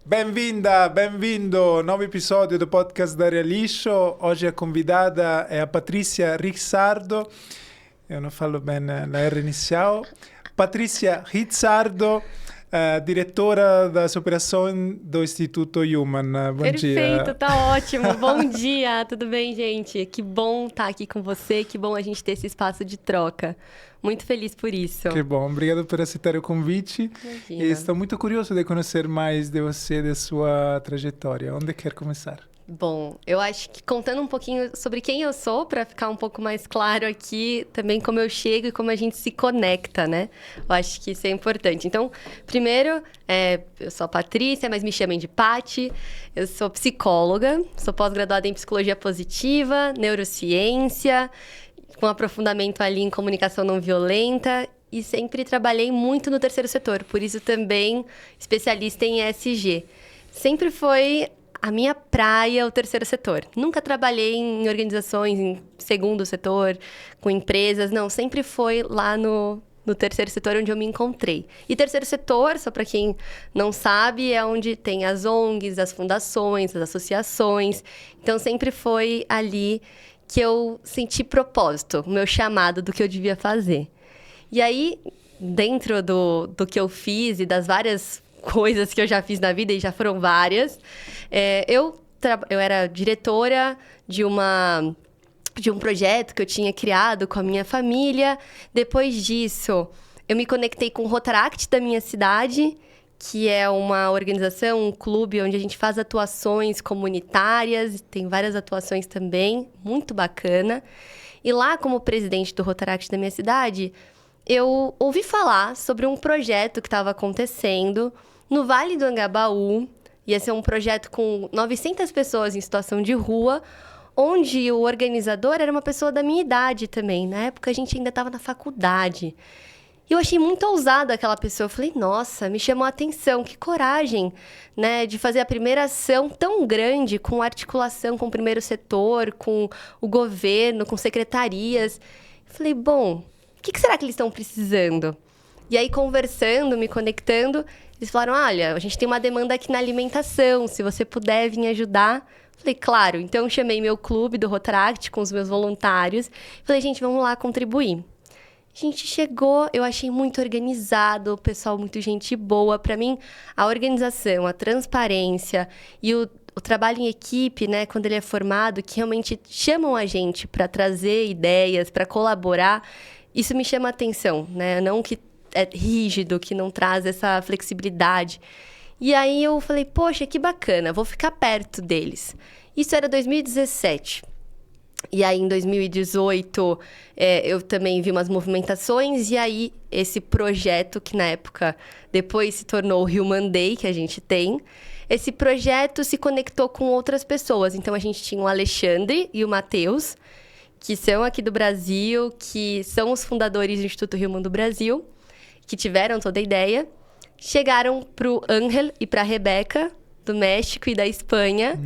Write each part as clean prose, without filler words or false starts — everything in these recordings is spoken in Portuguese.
Bem-vinda, bem-vindo, novo episódio do podcast da Realisho. Hoje a convidada é a Patrícia Rizzardo. Eu não falo bem na R inicial. Patrícia Rizzardo, diretora das operações do Instituto Human. Bom dia. Perfeito, tá ótimo. Bom dia, tudo bem, gente? Que bom estar aqui com você, que bom a gente ter esse espaço de troca. Muito feliz por isso. Que bom, obrigado por aceitar o convite. Imagina. E estou muito curioso de conhecer mais de você, de sua trajetória. Onde quer começar? Bom, eu acho que contando um pouquinho sobre quem eu sou, para ficar um pouco mais claro aqui, também como eu chego e como a gente se conecta, né? Eu acho que isso é importante. Então, primeiro, eu sou a Patrícia, mas me chamem de Pati. Eu sou psicóloga, sou pós-graduada em psicologia positiva, neurociência, com aprofundamento ali em comunicação não violenta e sempre trabalhei muito no terceiro setor, por isso também especialista em ESG. Sempre foi a minha praia, o terceiro setor. Nunca trabalhei em organizações, em segundo setor, com empresas, não. Sempre foi lá no terceiro setor onde eu me encontrei. E terceiro setor, só para quem não sabe, é onde tem as ONGs, as fundações, as associações. Então, sempre foi ali que eu senti propósito, o meu chamado do que eu devia fazer. E aí, dentro do que eu fiz e das várias coisas que eu já fiz na vida, e já foram várias, eu era diretora de um projeto que eu tinha criado com a minha família. Depois disso, eu me conectei com o Rotaract da minha cidade, que é uma organização, um clube onde a gente faz atuações comunitárias, tem várias atuações também, muito bacana. E lá, como presidente do Rotaract da minha cidade, eu ouvi falar sobre um projeto que estava acontecendo no Vale do Angabaú. Ia ser um projeto com 900 pessoas em situação de rua, onde o organizador era uma pessoa da minha idade também. Na época, a gente ainda estava na faculdade. E eu achei muito ousado aquela pessoa. Eu falei, nossa, me chamou a atenção. Que coragem, né, de fazer a primeira ação tão grande, com articulação com o primeiro setor, com o governo, com secretarias. Eu falei, bom, o que será que eles estão precisando? E aí, conversando, me conectando, eles falaram, olha, a gente tem uma demanda aqui na alimentação, se você puder vir ajudar. Eu falei, claro. Então, eu chamei meu clube do Rotaract com os meus voluntários. Falei, gente, vamos lá contribuir. A gente chegou, eu achei muito organizado, o pessoal muito gente boa. Para mim, a organização, a transparência e o trabalho em equipe, né, quando ele é formado, que realmente chamam a gente para trazer ideias, para colaborar, isso me chama a atenção, né? Não que é rígido, que não traz essa flexibilidade. E aí eu falei, poxa, que bacana, vou ficar perto deles. Isso era 2017. E aí, em 2018, eu também vi umas movimentações. E aí, esse projeto, que na época depois se tornou o Human Day, que a gente tem, esse projeto se conectou com outras pessoas. Então, a gente tinha o Alexandre e o Matheus, que são aqui do Brasil, que são os fundadores do Instituto Human do Brasil, que tiveram toda a ideia. Chegaram para o Ángel e para a Rebeca, do México e da Espanha,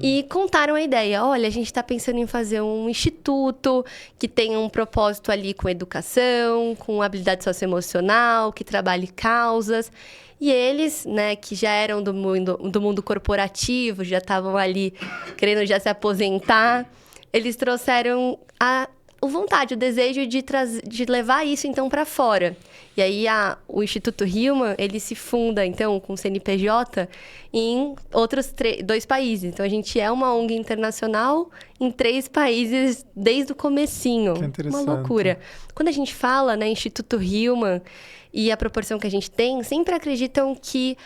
e contaram a ideia. Olha, a gente está pensando em fazer um instituto que tenha um propósito ali com educação, com habilidade socioemocional, que trabalhe causas. E eles, né, que já eram do mundo corporativo, já estavam ali querendo já se aposentar, eles trouxeram a vontade, o desejo de levar isso, então, para fora. E aí, o Instituto Human, ele se funda, então, com o CNPJ em outros 2 países. Então, a gente é uma ONG internacional em 3 países desde o comecinho. Que interessante. Uma loucura. Quando a gente fala, né, Instituto Human e a proporção que a gente tem, sempre acreditam que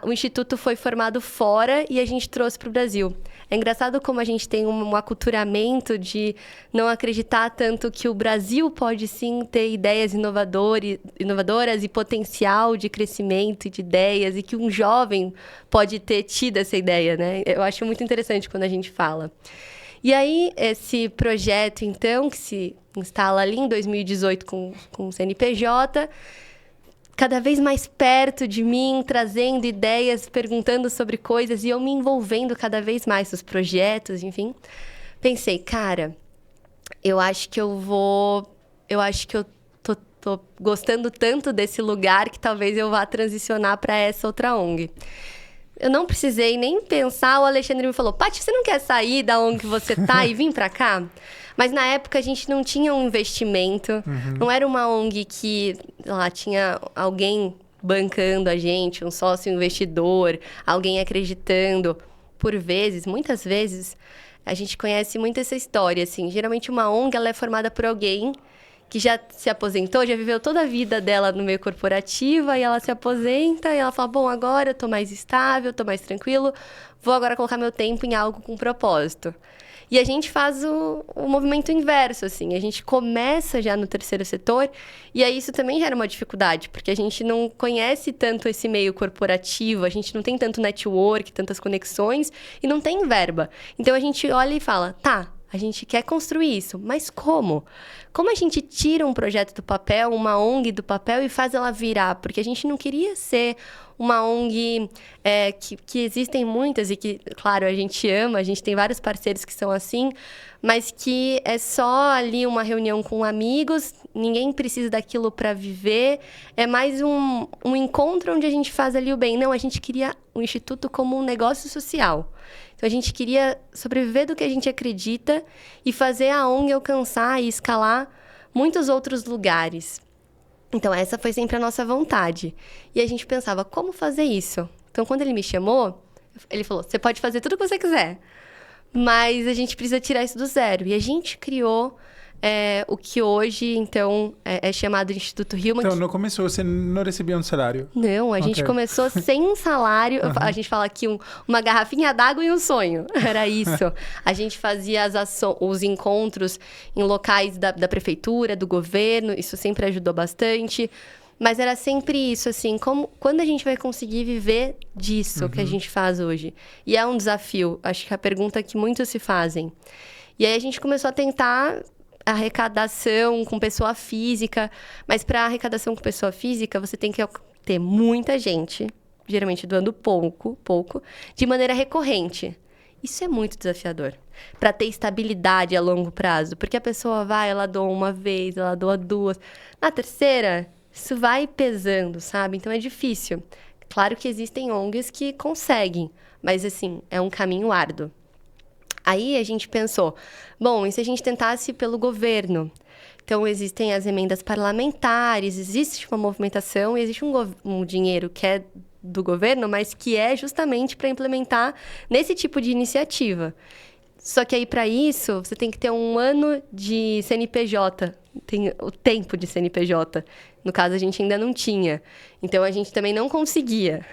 o Instituto foi formado fora e a gente trouxe para o Brasil. É engraçado como a gente tem um aculturamento de não acreditar tanto que o Brasil pode sim ter ideias inovadoras e potencial de crescimento e de ideias, e que um jovem pode ter tido essa ideia, né? Eu acho muito interessante quando a gente fala. E aí, esse projeto, então, que se instala ali em 2018 com o CNPJ, cada vez mais perto de mim, trazendo ideias, perguntando sobre coisas, e eu me envolvendo cada vez mais nos projetos, enfim. Pensei, cara, eu acho que eu tô gostando tanto desse lugar que talvez eu vá transicionar para essa outra ONG. eu não precisei nem pensar, o Alexandre me falou, Paty, você não quer sair da ONG que você tá e vir pra cá? Mas na época a gente não tinha um investimento, não era uma ONG que lá tinha alguém bancando a gente, um sócio investidor, alguém acreditando. Por vezes, muitas vezes, a gente conhece muito essa história, assim. Geralmente uma ONG, ela é formada por alguém que já se aposentou, já viveu toda a vida dela no meio corporativo, e ela se aposenta e ela fala, bom, agora eu tô mais estável, tô mais tranquilo, vou agora colocar meu tempo em algo com propósito. E a gente faz o movimento inverso, assim. A gente começa já no terceiro setor e aí isso também gera uma dificuldade, porque a gente não conhece tanto esse meio corporativo, a gente não tem tanto network, tantas conexões e não tem verba. Então, a gente olha e fala, tá, a gente quer construir isso, mas como? Como a gente tira um projeto do papel, uma ONG do papel e faz ela virar? Porque a gente não queria ser uma ONG que existem muitas e que, claro, a gente ama, a gente tem vários parceiros que são assim, mas que é só ali uma reunião com amigos, ninguém precisa daquilo para viver, é mais um encontro onde a gente faz ali o bem. Não, a gente queria o Instituto como um negócio social. Então, a gente queria sobreviver do que a gente acredita e fazer a ONG alcançar e escalar muitos outros lugares. Então, essa foi sempre a nossa vontade. E a gente pensava, como fazer isso? Então, quando ele me chamou, ele falou, você pode fazer tudo o que você quiser, mas a gente precisa tirar isso do zero. E a gente criou o que hoje, então, é chamado de Instituto Human. Então, no começo você não recebia um salário? Não, a gente começou sem um salário. A gente fala aqui uma garrafinha d'água e um sonho. Era isso. A gente fazia os encontros em locais da prefeitura, do governo. Isso sempre ajudou bastante. Mas era sempre isso, assim, quando a gente vai conseguir viver disso que a gente faz hoje? E é um desafio. Acho que é a pergunta que muitos se fazem. E aí a gente começou a tentar arrecadação com pessoa física, mas para arrecadação com pessoa física, você tem que ter muita gente, geralmente doando pouco, de maneira recorrente. Isso é muito desafiador, para ter estabilidade a longo prazo, porque a pessoa ela doa uma vez, ela doa duas. Na terceira, isso vai pesando, sabe? Então é difícil. Claro que existem ONGs que conseguem, mas assim, é um caminho árduo. Aí a gente pensou, bom, e se a gente tentasse pelo governo? Então, existem as emendas parlamentares, existe uma movimentação, existe um dinheiro que é do governo, mas que é justamente para implementar nesse tipo de iniciativa. Só que aí, para isso, você tem que ter um ano de CNPJ, tem o tempo de CNPJ. No caso, a gente ainda não tinha. Então, a gente também não conseguia.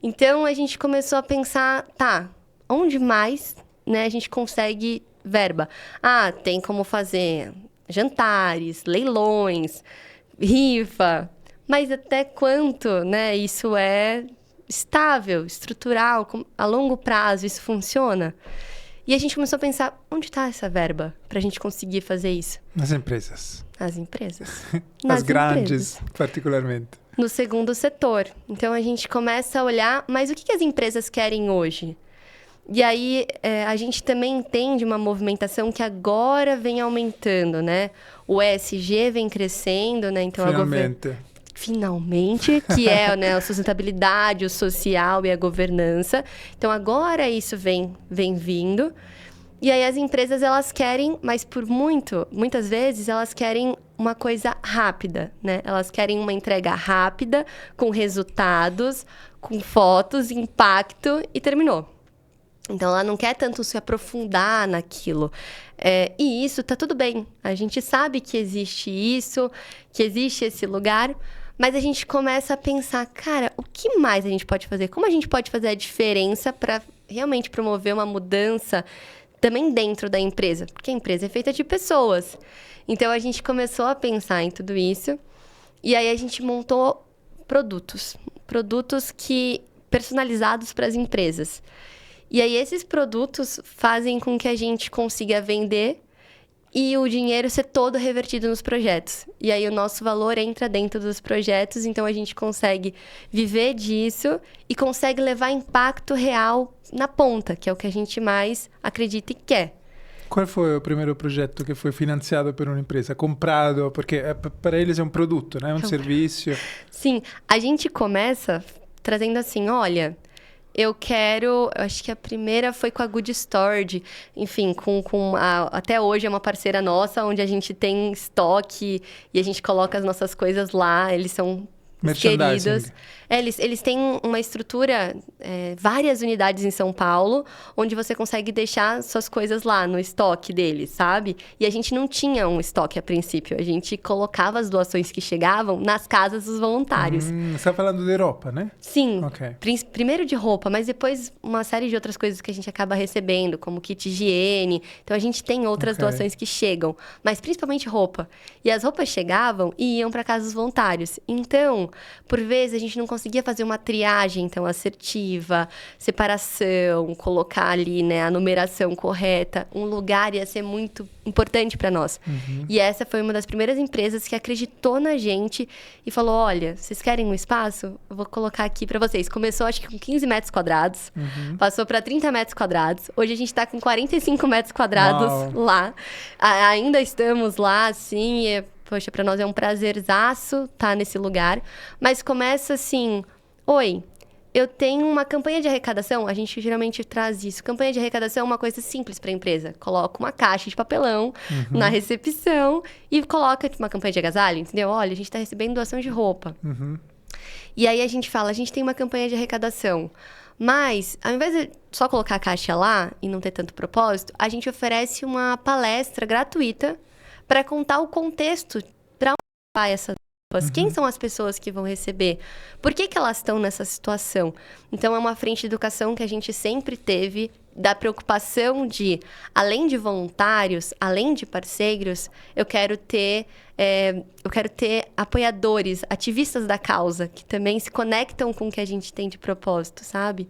Então, a gente começou a pensar, tá, onde mais... a gente consegue verba. Tem como fazer jantares, leilões, rifa, mas até quanto, isso é estável, estrutural, a longo prazo isso funciona? E a gente começou a pensar, onde está essa verba para a gente conseguir fazer isso? Nas empresas. Nas empresas. As grandes, particularmente. No segundo setor. Então, a gente começa a olhar, mas o que as empresas querem hoje? E aí, a gente também entende uma movimentação que agora vem aumentando, O ESG vem crescendo, Então, Finalmente, que é a sustentabilidade, o social e a governança. Então, agora isso vem vindo. E aí, as empresas, elas querem, mas muitas vezes, elas querem uma coisa rápida, Elas querem uma entrega rápida, com resultados, com fotos, impacto, e terminou. Então, ela não quer tanto se aprofundar naquilo. E isso tá tudo bem. A gente sabe que existe isso, que existe esse lugar, mas a gente começa a pensar, cara, o que mais a gente pode fazer? Como a gente pode fazer a diferença para realmente promover uma mudança também dentro da empresa? Porque a empresa é feita de pessoas. Então, a gente começou a pensar em tudo isso. E aí, a gente montou produtos personalizados para as empresas. E aí, esses produtos fazem com que a gente consiga vender e o dinheiro ser todo revertido nos projetos. E aí, o nosso valor entra dentro dos projetos, então a gente consegue viver disso e consegue levar impacto real na ponta, que é o que a gente mais acredita e quer. Qual foi o primeiro projeto que foi financiado por uma empresa? Comprado? Porque para eles é um produto, um serviço. Sim, a gente começa trazendo assim, olha... eu acho que a primeira foi com a Good Storage, enfim, até hoje é uma parceira nossa, onde a gente tem estoque e a gente coloca as nossas coisas lá, eles são queridos. Eles têm uma estrutura, várias unidades em São Paulo, onde você consegue deixar suas coisas lá no estoque deles, sabe? E a gente não tinha um estoque a princípio, a gente colocava as doações que chegavam nas casas dos voluntários. Você está falando de roupa, né? Sim, Ok. Primeiro de roupa, mas depois uma série de outras coisas que a gente acaba recebendo, como kit higiene. Então a gente tem outras doações que chegam, mas principalmente roupa. E as roupas chegavam e iam para casa dos voluntários. Então, por vezes, a gente não conseguia fazer uma triagem tão assertiva, separação, colocar ali, né, a numeração correta. Um lugar ia ser muito importante para nós. E essa foi uma das primeiras empresas que acreditou na gente e falou, olha, vocês querem um espaço? Eu vou colocar aqui para vocês. Começou, acho que com 15 metros quadrados, passou para 30 metros quadrados. Hoje a gente está com 45 metros quadrados lá. Ainda estamos lá, assim, poxa, para nós é um prazerzaço estar nesse lugar. Mas começa assim, oi, eu tenho uma campanha de arrecadação, a gente geralmente traz isso. Campanha de arrecadação é uma coisa simples para a empresa. Coloca uma caixa de papelão na recepção e coloca uma campanha de agasalho, entendeu? Olha, a gente está recebendo doação de roupa. E aí a gente fala, a gente tem uma campanha de arrecadação. Mas, ao invés de só colocar a caixa lá e não ter tanto propósito, a gente oferece uma palestra gratuita para contar o contexto para onde vai essa roupas. Quem são as pessoas que vão receber? Por que elas estão nessa situação? Então, é uma frente de educação que a gente sempre teve, da preocupação de, além de voluntários, além de parceiros, eu quero ter apoiadores, ativistas da causa, que também se conectam com o que a gente tem de propósito, sabe?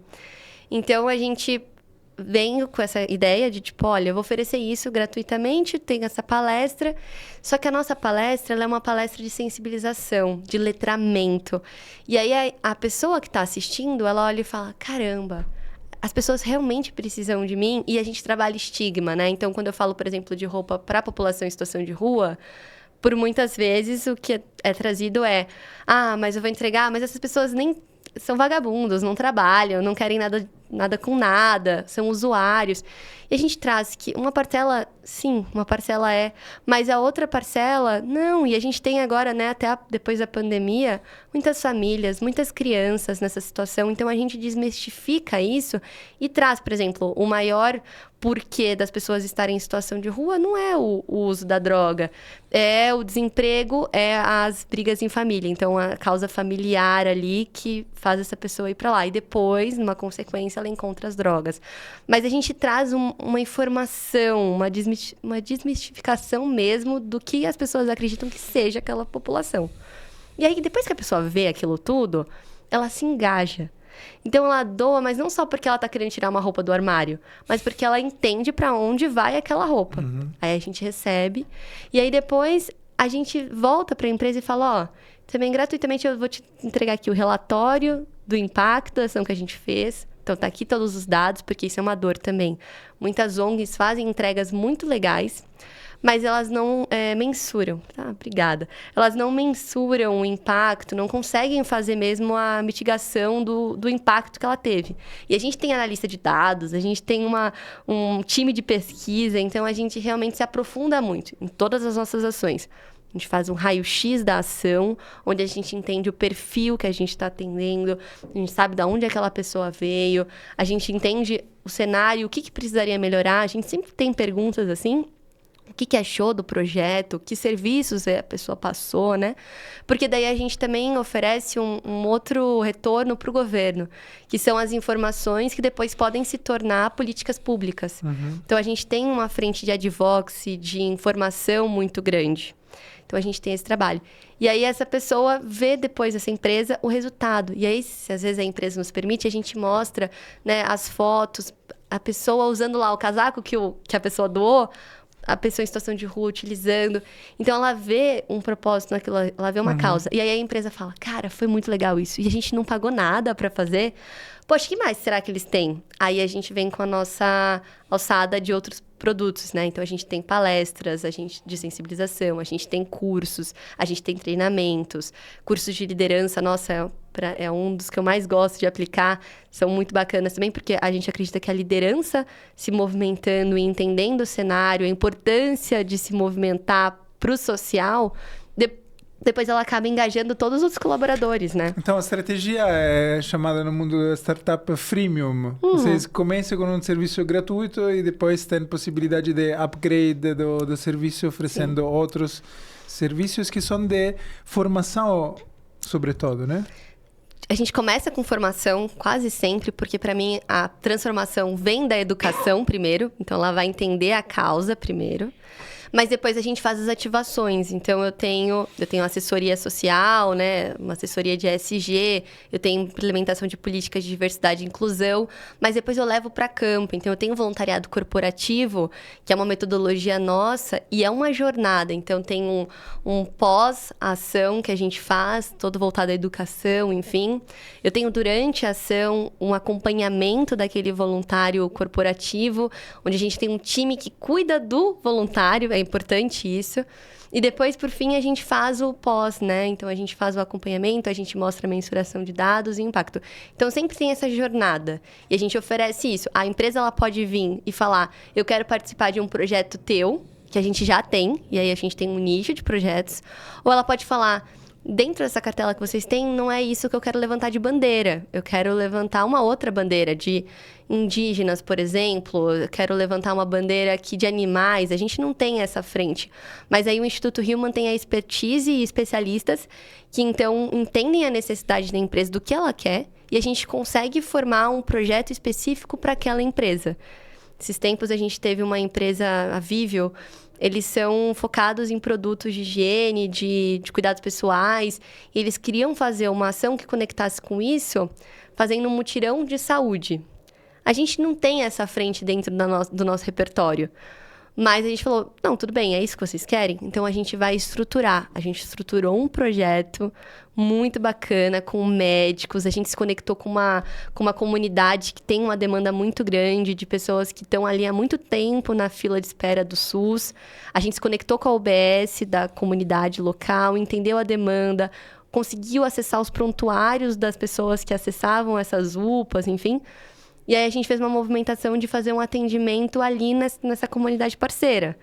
Então, a gente vem com essa ideia de, tipo, olha, eu vou oferecer isso gratuitamente, tem essa palestra, só que a nossa palestra, ela é uma palestra de sensibilização, de letramento. E aí, a pessoa que está assistindo, ela olha e fala, caramba, as pessoas realmente precisam de mim, e a gente trabalha estigma, né? Então, quando eu falo, por exemplo, de roupa para a população em situação de rua, por muitas vezes o que é trazido mas eu vou entregar, mas essas pessoas nem são vagabundos, não trabalham, não querem nada com nada, são usuários. E a gente traz que uma parcela, sim, uma parcela mas a outra parcela, não. E a gente tem agora, né, até depois da pandemia, muitas famílias, muitas crianças nessa situação. Então, a gente desmistifica isso e traz, por exemplo, o maior porquê das pessoas estarem em situação de rua não é o uso da droga, é o desemprego, é as brigas em família. Então, a causa familiar ali que faz essa pessoa ir para lá. E depois, numa consequência, ela encontra as drogas. Mas a gente traz uma informação, uma desmistificação mesmo do que as pessoas acreditam que seja aquela população. E aí, depois que a pessoa vê aquilo tudo, ela se engaja. Então, ela doa, mas não só porque ela tá querendo tirar uma roupa do armário, mas porque ela entende para onde vai aquela roupa. Aí a gente recebe, e aí depois a gente volta para a empresa e fala, também gratuitamente eu vou te entregar aqui o relatório do impacto da ação que a gente fez. Então, tá aqui todos os dados, porque isso é uma dor também. Muitas ONGs fazem entregas muito legais, mas elas não mensuram. Obrigada. Elas não mensuram o impacto, não conseguem fazer mesmo a mitigação do impacto que ela teve. E a gente tem analista de dados, a gente tem um time de pesquisa, então a gente realmente se aprofunda muito em todas as nossas ações. A gente faz um raio-x da ação, onde a gente entende o perfil que a gente está atendendo, a gente sabe de onde aquela pessoa veio, a gente entende o cenário, o que precisaria melhorar. A gente sempre tem perguntas assim, o que achou do projeto, que serviços a pessoa passou, né? Porque daí a gente também oferece um outro retorno para o governo, que são as informações que depois podem se tornar políticas públicas. Então, a gente tem uma frente de advocacy, de informação muito grande. Então, a gente tem esse trabalho. E aí, essa pessoa vê depois, essa empresa, o resultado. E aí, se às vezes a empresa nos permite, a gente mostra, né, as fotos, a pessoa usando lá o casaco que a pessoa doou, a pessoa em situação de rua utilizando. Então, ela vê um propósito naquilo, ela vê uma causa. E aí, a empresa fala, cara, foi muito legal isso. E a gente não pagou nada para fazer. Poxa, o que mais será que eles têm? Aí, a gente vem com a nossa alçada de outros produtos, né? Então, a gente tem palestras, de sensibilização, a gente tem cursos, a gente tem treinamentos, cursos de liderança. Nossa, é um dos que eu mais gosto de aplicar. São muito bacanas também, porque a gente acredita que a liderança se movimentando e entendendo o cenário, a importância de se movimentar para o social, depois ela acaba engajando todos os outros colaboradores, né? Então, a estratégia é chamada no mundo da startup freemium. Vocês começam com um serviço gratuito e depois tem possibilidade de upgrade do serviço, oferecendo outros serviços que são de formação, sobretudo, né? A gente começa com formação quase sempre, porque para mim a transformação vem da educação primeiro, então ela vai entender a causa primeiro. Mas depois a gente faz as ativações. Então, eu tenho assessoria social, né? Uma assessoria de ESG, eu tenho implementação de políticas de diversidade e inclusão, mas depois eu levo para campo. Então, eu tenho voluntariado corporativo, que é uma metodologia nossa, e é uma jornada. Então, tem um pós-ação que a gente faz, todo voltado à educação, enfim. Eu tenho, durante a ação, um acompanhamento daquele voluntário corporativo, onde a gente tem um time que cuida do voluntário, é importante isso. E depois, por fim, a gente faz o pós, né? Então, a gente faz o acompanhamento, a gente mostra a mensuração de dados e impacto. Então, sempre tem essa jornada. E a gente oferece isso. A empresa, ela pode vir e falar, eu quero participar de um projeto teu, que a gente já tem, e aí a gente tem um nicho de projetos. Ou ela pode falar, dentro dessa cartela que vocês têm, não é isso que eu quero levantar de bandeira. Eu quero levantar uma outra bandeira de indígenas, por exemplo. Eu quero levantar uma bandeira aqui de animais. A gente não tem essa frente. Mas aí o Instituto Human tem a expertise e especialistas que, então, entendem a necessidade da empresa, do que ela quer, e a gente consegue formar um projeto específico para aquela empresa. Esses tempos a gente teve uma empresa, a Vivio. Eles são focados em produtos de higiene, de cuidados pessoais. E eles queriam fazer uma ação que conectasse com isso, fazendo um mutirão de saúde. A gente não tem essa frente dentro do nosso repertório. Mas a gente falou, não, tudo bem, é isso que vocês querem? Então, a gente vai estruturar. A gente estruturou um projeto muito bacana com médicos. A gente se conectou com uma comunidade que tem uma demanda muito grande de pessoas que estão ali há muito tempo na fila de espera do SUS. A gente se conectou com a UBS da comunidade local, entendeu a demanda, conseguiu acessar os prontuários das pessoas que acessavam essas UPAs, enfim. E aí a gente fez uma movimentação de fazer um atendimento ali nessa comunidade parceira.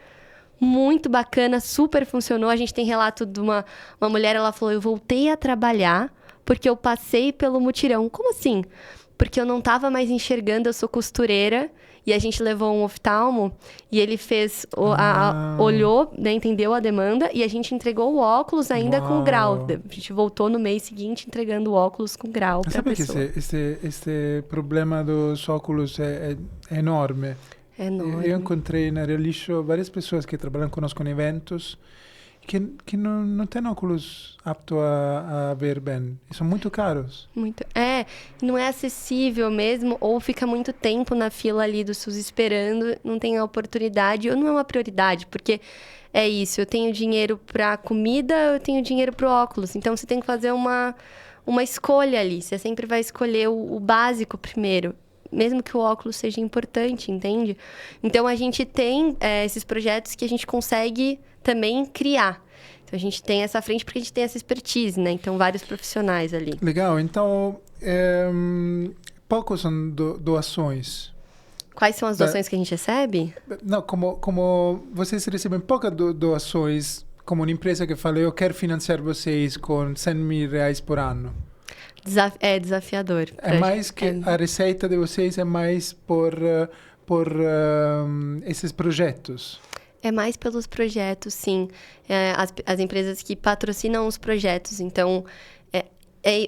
Muito bacana, super funcionou. A gente tem relato de uma mulher, ela falou, eu voltei a trabalhar porque eu passei pelo mutirão. Como assim? Porque eu não estava mais enxergando, eu sou costureira. E a gente levou um oftalmo e ele fez, olhou, né, entendeu a demanda e a gente entregou o óculos ainda com grau. A gente voltou no mês seguinte entregando o óculos com grau para a pessoa. Sabe que esse problema dos óculos é enorme. É enorme. Eu encontrei na Realisho várias pessoas que trabalham conosco em eventos que não têm óculos aptos a ver bem. E são muito caros. Muito. Não é acessível mesmo, ou fica muito tempo na fila ali do SUS esperando, não tem a oportunidade, ou não é uma prioridade, porque é isso, eu tenho dinheiro para comida, eu tenho dinheiro para óculos. Então, você tem que fazer uma escolha ali. Você sempre vai escolher o básico primeiro, mesmo que o óculos seja importante, entende? Então, a gente tem esses projetos que a gente consegue também criar. Então, a gente tem essa frente porque a gente tem essa expertise, né? Então, vários profissionais ali. Legal. Então, poucos são doações. Quais são as doações que a gente recebe? Não, como vocês recebem poucas doações, como uma empresa que fala, eu quero financiar vocês com 100 mil reais por ano. É desafiador. É mais que a receita de vocês é mais por esses projetos. É mais pelos projetos, sim. As empresas que patrocinam os projetos. Então,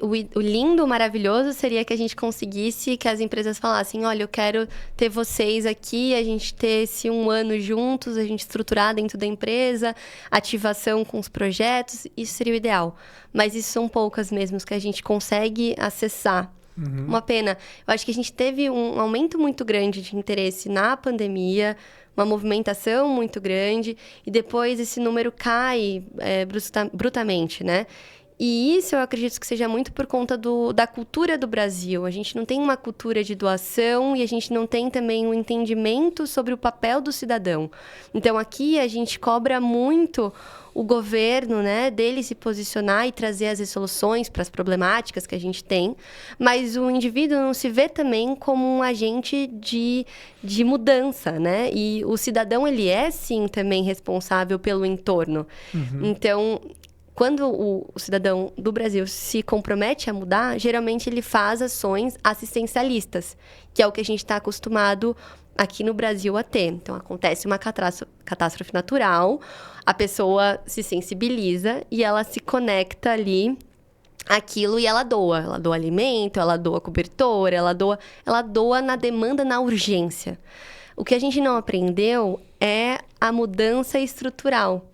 o lindo, maravilhoso seria que a gente conseguisse que as empresas falassem, olha, eu quero ter vocês aqui, a gente ter esse 1 ano juntos, a gente estruturar dentro da empresa, ativação com os projetos, isso seria o ideal. Mas isso são poucas mesmo que a gente consegue acessar. Uhum. Uma pena. Eu acho que a gente teve um aumento muito grande de interesse na pandemia, uma movimentação muito grande, e depois esse número cai brutamente, né? E isso eu acredito que seja muito por conta da cultura do Brasil. A gente não tem uma cultura de doação e a gente não tem também um entendimento sobre o papel do cidadão. Então, aqui a gente cobra muito o governo, né, dele se posicionar e trazer as resoluções para as problemáticas que a gente tem, mas o indivíduo não se vê também como um agente de mudança, né? E o cidadão, ele é, sim, também responsável pelo entorno. Então, quando o cidadão do Brasil se compromete a mudar, geralmente ele faz ações assistencialistas, que é o que a gente está acostumado aqui no Brasil a ter. Então, acontece uma catástrofe natural, a pessoa se sensibiliza e ela se conecta ali àquilo e ela doa. Ela doa alimento, ela doa cobertor, ela doa na demanda, na urgência. O que a gente não aprendeu é a mudança estrutural.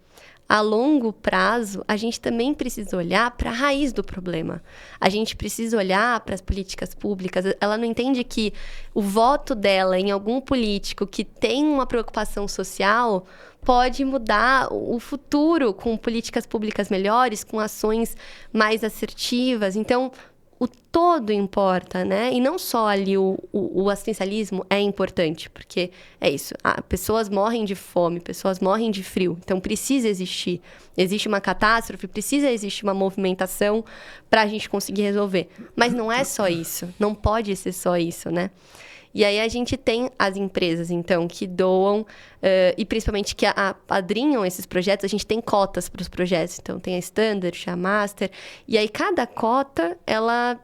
A longo prazo, a gente também precisa olhar para a raiz do problema. A gente precisa olhar para as políticas públicas. Ela não entende que o voto dela em algum político que tem uma preocupação social pode mudar o futuro com políticas públicas melhores, com ações mais assertivas. Então, o todo importa, né? E não só ali o assistencialismo é importante, porque é isso. Pessoas morrem de fome, pessoas morrem de frio. Então, precisa existir. Existe uma catástrofe, precisa existir uma movimentação para a gente conseguir resolver. Mas não é só isso. Não pode ser só isso, né? E aí a gente tem as empresas, então, que doam e principalmente que apadrinham esses projetos. A gente tem cotas para os projetos. Então, tem a Standard, a Master. E aí, cada cota,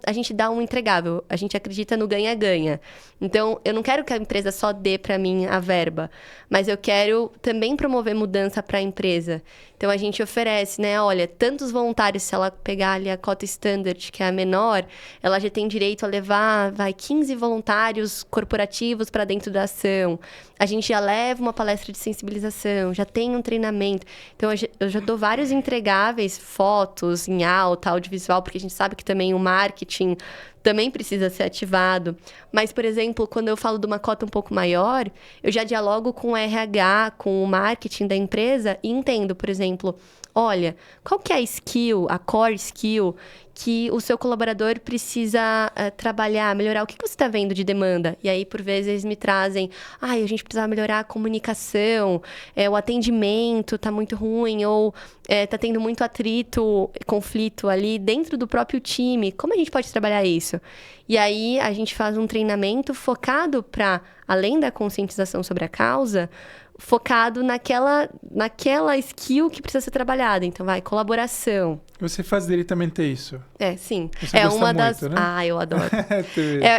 a gente dá um entregável. A gente acredita no ganha-ganha. Então, eu não quero que a empresa só dê para mim a verba, mas eu quero também promover mudança para a empresa. Então, a gente oferece, né? Olha, tantos voluntários, se ela pegar ali a cota Standard, que é a menor, ela já tem direito a levar, 15 voluntários corporativos para dentro da ação. A gente já leva uma palestra de sensibilização, já tem um treinamento. Então, eu já dou vários entregáveis, fotos em alta, audiovisual, porque a gente sabe que também o marketing também precisa ser ativado. Mas, por exemplo, quando eu falo de uma cota um pouco maior, eu já dialogo com o RH, com o marketing da empresa e entendo, por exemplo, olha, qual que é a skill, a core skill que o seu colaborador precisa trabalhar, melhorar? O que você está vendo de demanda? E aí, por vezes, eles me trazem, a gente precisa melhorar a comunicação, o atendimento está muito ruim, ou está tendo muito atrito, conflito ali dentro do próprio time. Como a gente pode trabalhar isso? E aí, a gente faz um treinamento focado para, além da conscientização sobre a causa, focado naquela skill que precisa ser trabalhada. Então, colaboração. Você faz diretamente isso? Sim. Você gosta uma muito, das... né? Eu adoro.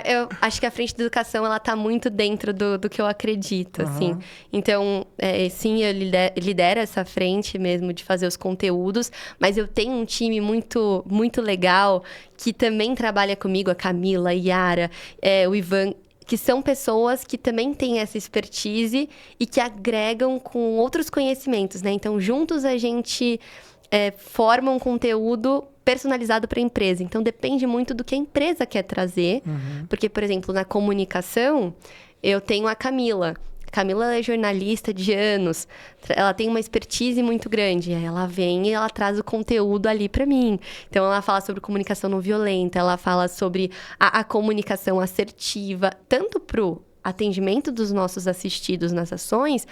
Eu acho que a frente de educação, ela tá muito dentro do que eu acredito, assim. Então, sim, eu lidero essa frente mesmo de fazer os conteúdos, mas eu tenho um time muito, muito legal que também trabalha comigo, a Camila, a Yara, o Ivan, que são pessoas que também têm essa expertise e que agregam com outros conhecimentos, né? Então, juntos a gente forma um conteúdo personalizado para a empresa. Então, depende muito do que a empresa quer trazer. Porque, por exemplo, na comunicação, eu tenho a Camila. Camila é jornalista de anos, ela tem uma expertise muito grande, aí ela vem e ela traz o conteúdo ali para mim. Então, ela fala sobre comunicação não violenta, ela fala sobre a comunicação assertiva, tanto para o atendimento dos nossos assistidos nas ações,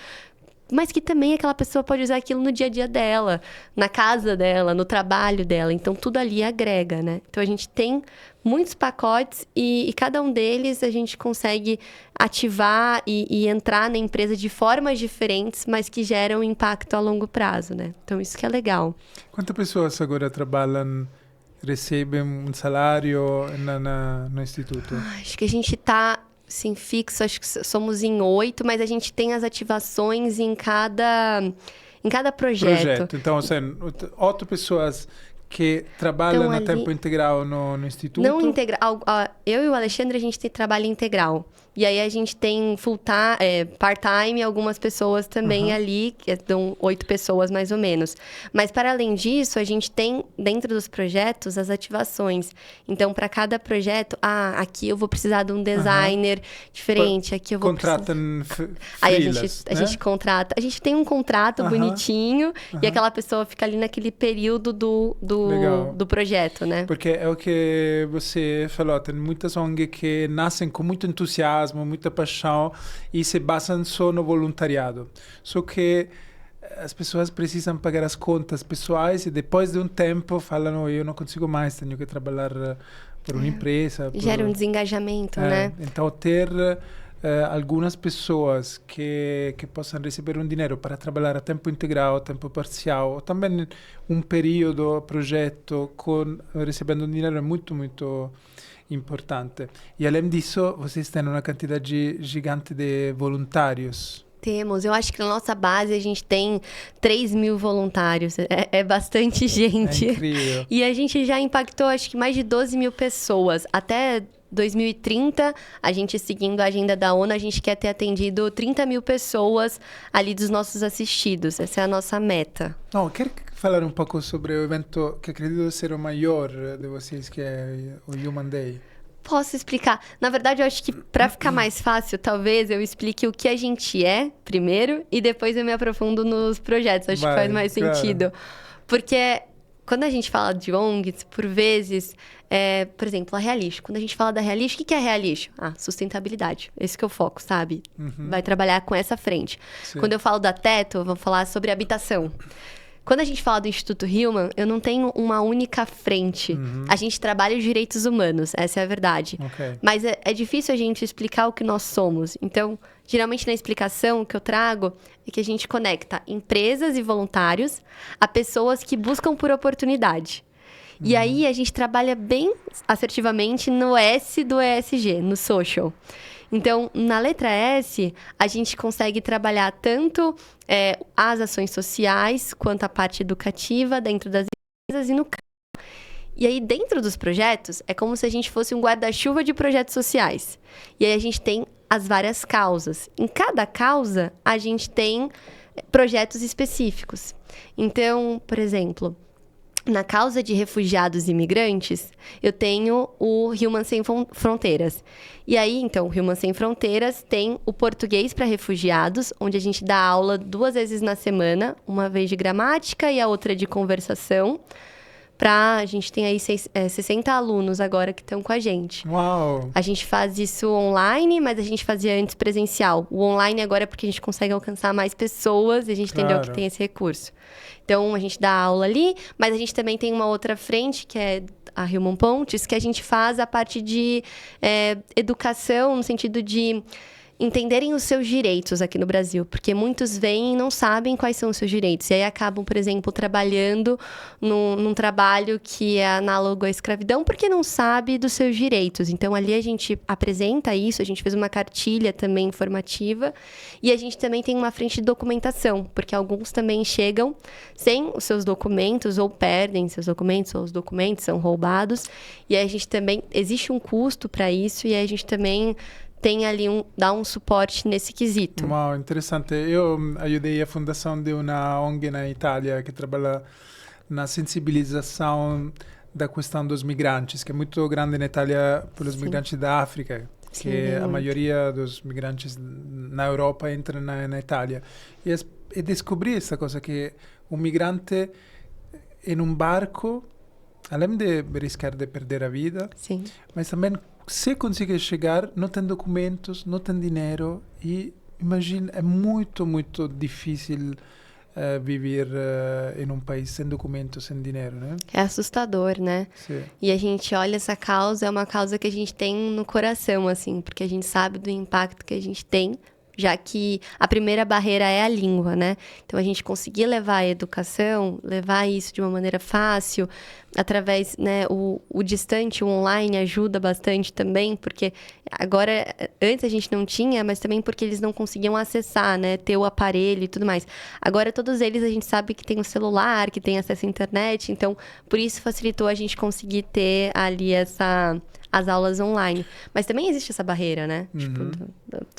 mas que também aquela pessoa pode usar aquilo no dia a dia dela, na casa dela, no trabalho dela. Então, tudo ali agrega, né? Então, a gente tem muitos pacotes e cada um deles a gente consegue ativar e entrar na empresa de formas diferentes, mas que geram impacto a longo prazo, né? Então, isso que é legal. Quantas pessoas agora trabalham, recebem um salário no Instituto? Acho que a gente está... Sim, fixo, acho que somos em 8, mas a gente tem as ativações em cada projeto. Então, 8 pessoas que trabalham a tempo integral no Instituto? Não integral. Eu e o Alexandre, a gente tem trabalho integral. E aí a gente tem part-time, algumas pessoas também ali, que dão 8 pessoas mais ou menos. Mas para além disso, a gente tem dentro dos projetos as ativações. Então, para cada projeto, aqui eu vou precisar de um designer diferente, aqui eu vou Contratam Aí a né? gente contrata. A gente tem um contrato bonitinho e aquela pessoa fica ali naquele período do do projeto, né? Porque é o que você falou, tem muitas ONG que nascem com muito entusiasmo, muita paixão e se basam só no voluntariado. Só que as pessoas precisam pagar as contas pessoais e depois de um tempo falam, eu não consigo mais, tenho que trabalhar por uma empresa. Gera um desengajamento, né? Então, ter algumas pessoas que possam receber um dinheiro para trabalhar a tempo integral, a tempo parcial, ou também um período, projeto, recebendo um dinheiro é muito, muito importante. E além disso, vocês têm uma quantidade gigante de voluntários. Temos. Eu acho que na nossa base a gente tem 3.000 voluntários. É bastante gente. É incrível. E a gente já impactou, acho que mais de 12.000 pessoas. Até 2030, a gente seguindo a agenda da ONU, a gente quer ter atendido 30.000 pessoas ali dos nossos assistidos. Essa é a nossa meta. Não, quer falar um pouco sobre o evento que acredito ser o maior de vocês, que é o Human Day? Posso explicar. Na verdade, eu acho que para ficar mais fácil, talvez eu explique o que a gente é primeiro e depois eu me aprofundo nos projetos. Acho que faz mais sentido. Porque quando a gente fala de ONGs, por vezes, por exemplo, a Realixo. Quando a gente fala da Realixo, o que é a Realixo? Sustentabilidade. Esse que é o foco, sabe? Vai trabalhar com essa frente. Sim. Quando eu falo da Teto, eu vou falar sobre habitação. Quando a gente fala do Instituto Human, eu não tenho uma única frente. A gente trabalha os direitos humanos, essa é a verdade. Okay. Mas é difícil a gente explicar o que nós somos. Então, geralmente na explicação que eu trago é que a gente conecta empresas e voluntários a pessoas que buscam por oportunidade. E aí a gente trabalha bem assertivamente no S do ESG, no social. Então, na letra S, a gente consegue trabalhar tanto as ações sociais, quanto a parte educativa dentro das empresas e no campo. E aí, dentro dos projetos, é como se a gente fosse um guarda-chuva de projetos sociais. E aí, a gente tem as várias causas. Em cada causa, a gente tem projetos específicos. Então, por exemplo, na causa de refugiados e imigrantes, eu tenho o Human Sem Fronteiras. E aí, então, o Human Sem Fronteiras tem o português para refugiados, onde a gente dá aula 2 vezes na semana, uma vez de gramática e a outra de conversação. A gente tem aí 60 alunos agora que estão com a gente. Uau! A gente faz isso online, mas a gente fazia antes presencial. O online agora é porque a gente consegue alcançar mais pessoas e a gente entendeu que tem esse recurso. Então, a gente dá aula ali, mas a gente também tem uma outra frente, que é a Human Pontes, que a gente faz a parte de educação, no sentido de entenderem os seus direitos aqui no Brasil, porque muitos vêm e não sabem quais são os seus direitos. E aí acabam, por exemplo, trabalhando num trabalho que é análogo à escravidão, porque não sabe dos seus direitos. Então, ali a gente apresenta isso, a gente fez uma cartilha também informativa, e a gente também tem uma frente de documentação, porque alguns também chegam sem os seus documentos, ou perdem seus documentos, ou os documentos são roubados. E aí a gente também... Existe um custo para isso, e aí a gente também tem ali dá um suporte nesse quesito. Uau, interessante. Eu ajudei a fundação de uma ONG na Itália que trabalha na sensibilização da questão dos migrantes, que é muito grande na Itália pelos migrantes da África, Sim, que a maioria dos migrantes na Europa entra na Itália. E descobri essa coisa, que um migrante em um barco, além de riscar de perder a vida, Sim. mas também se consegue chegar, não tem documentos, não tem dinheiro, e imagina, é muito, muito difícil viver em um país sem documentos, sem dinheiro, né? É assustador, né? Sim. E a gente olha essa causa, é uma causa que a gente tem no coração, assim, porque a gente sabe do impacto que a gente tem, já que a primeira barreira é a língua, né? Então, a gente conseguir levar a educação, levar isso de uma maneira fácil, através, né, o distante, o online ajuda bastante também, porque agora, antes a gente não tinha, mas também porque eles não conseguiam acessar, né, ter o aparelho e tudo mais. Agora, todos eles a gente sabe que tem o celular, que tem acesso à internet, então, por isso facilitou a gente conseguir ter ali as aulas online. Mas também existe essa barreira, né? Tipo,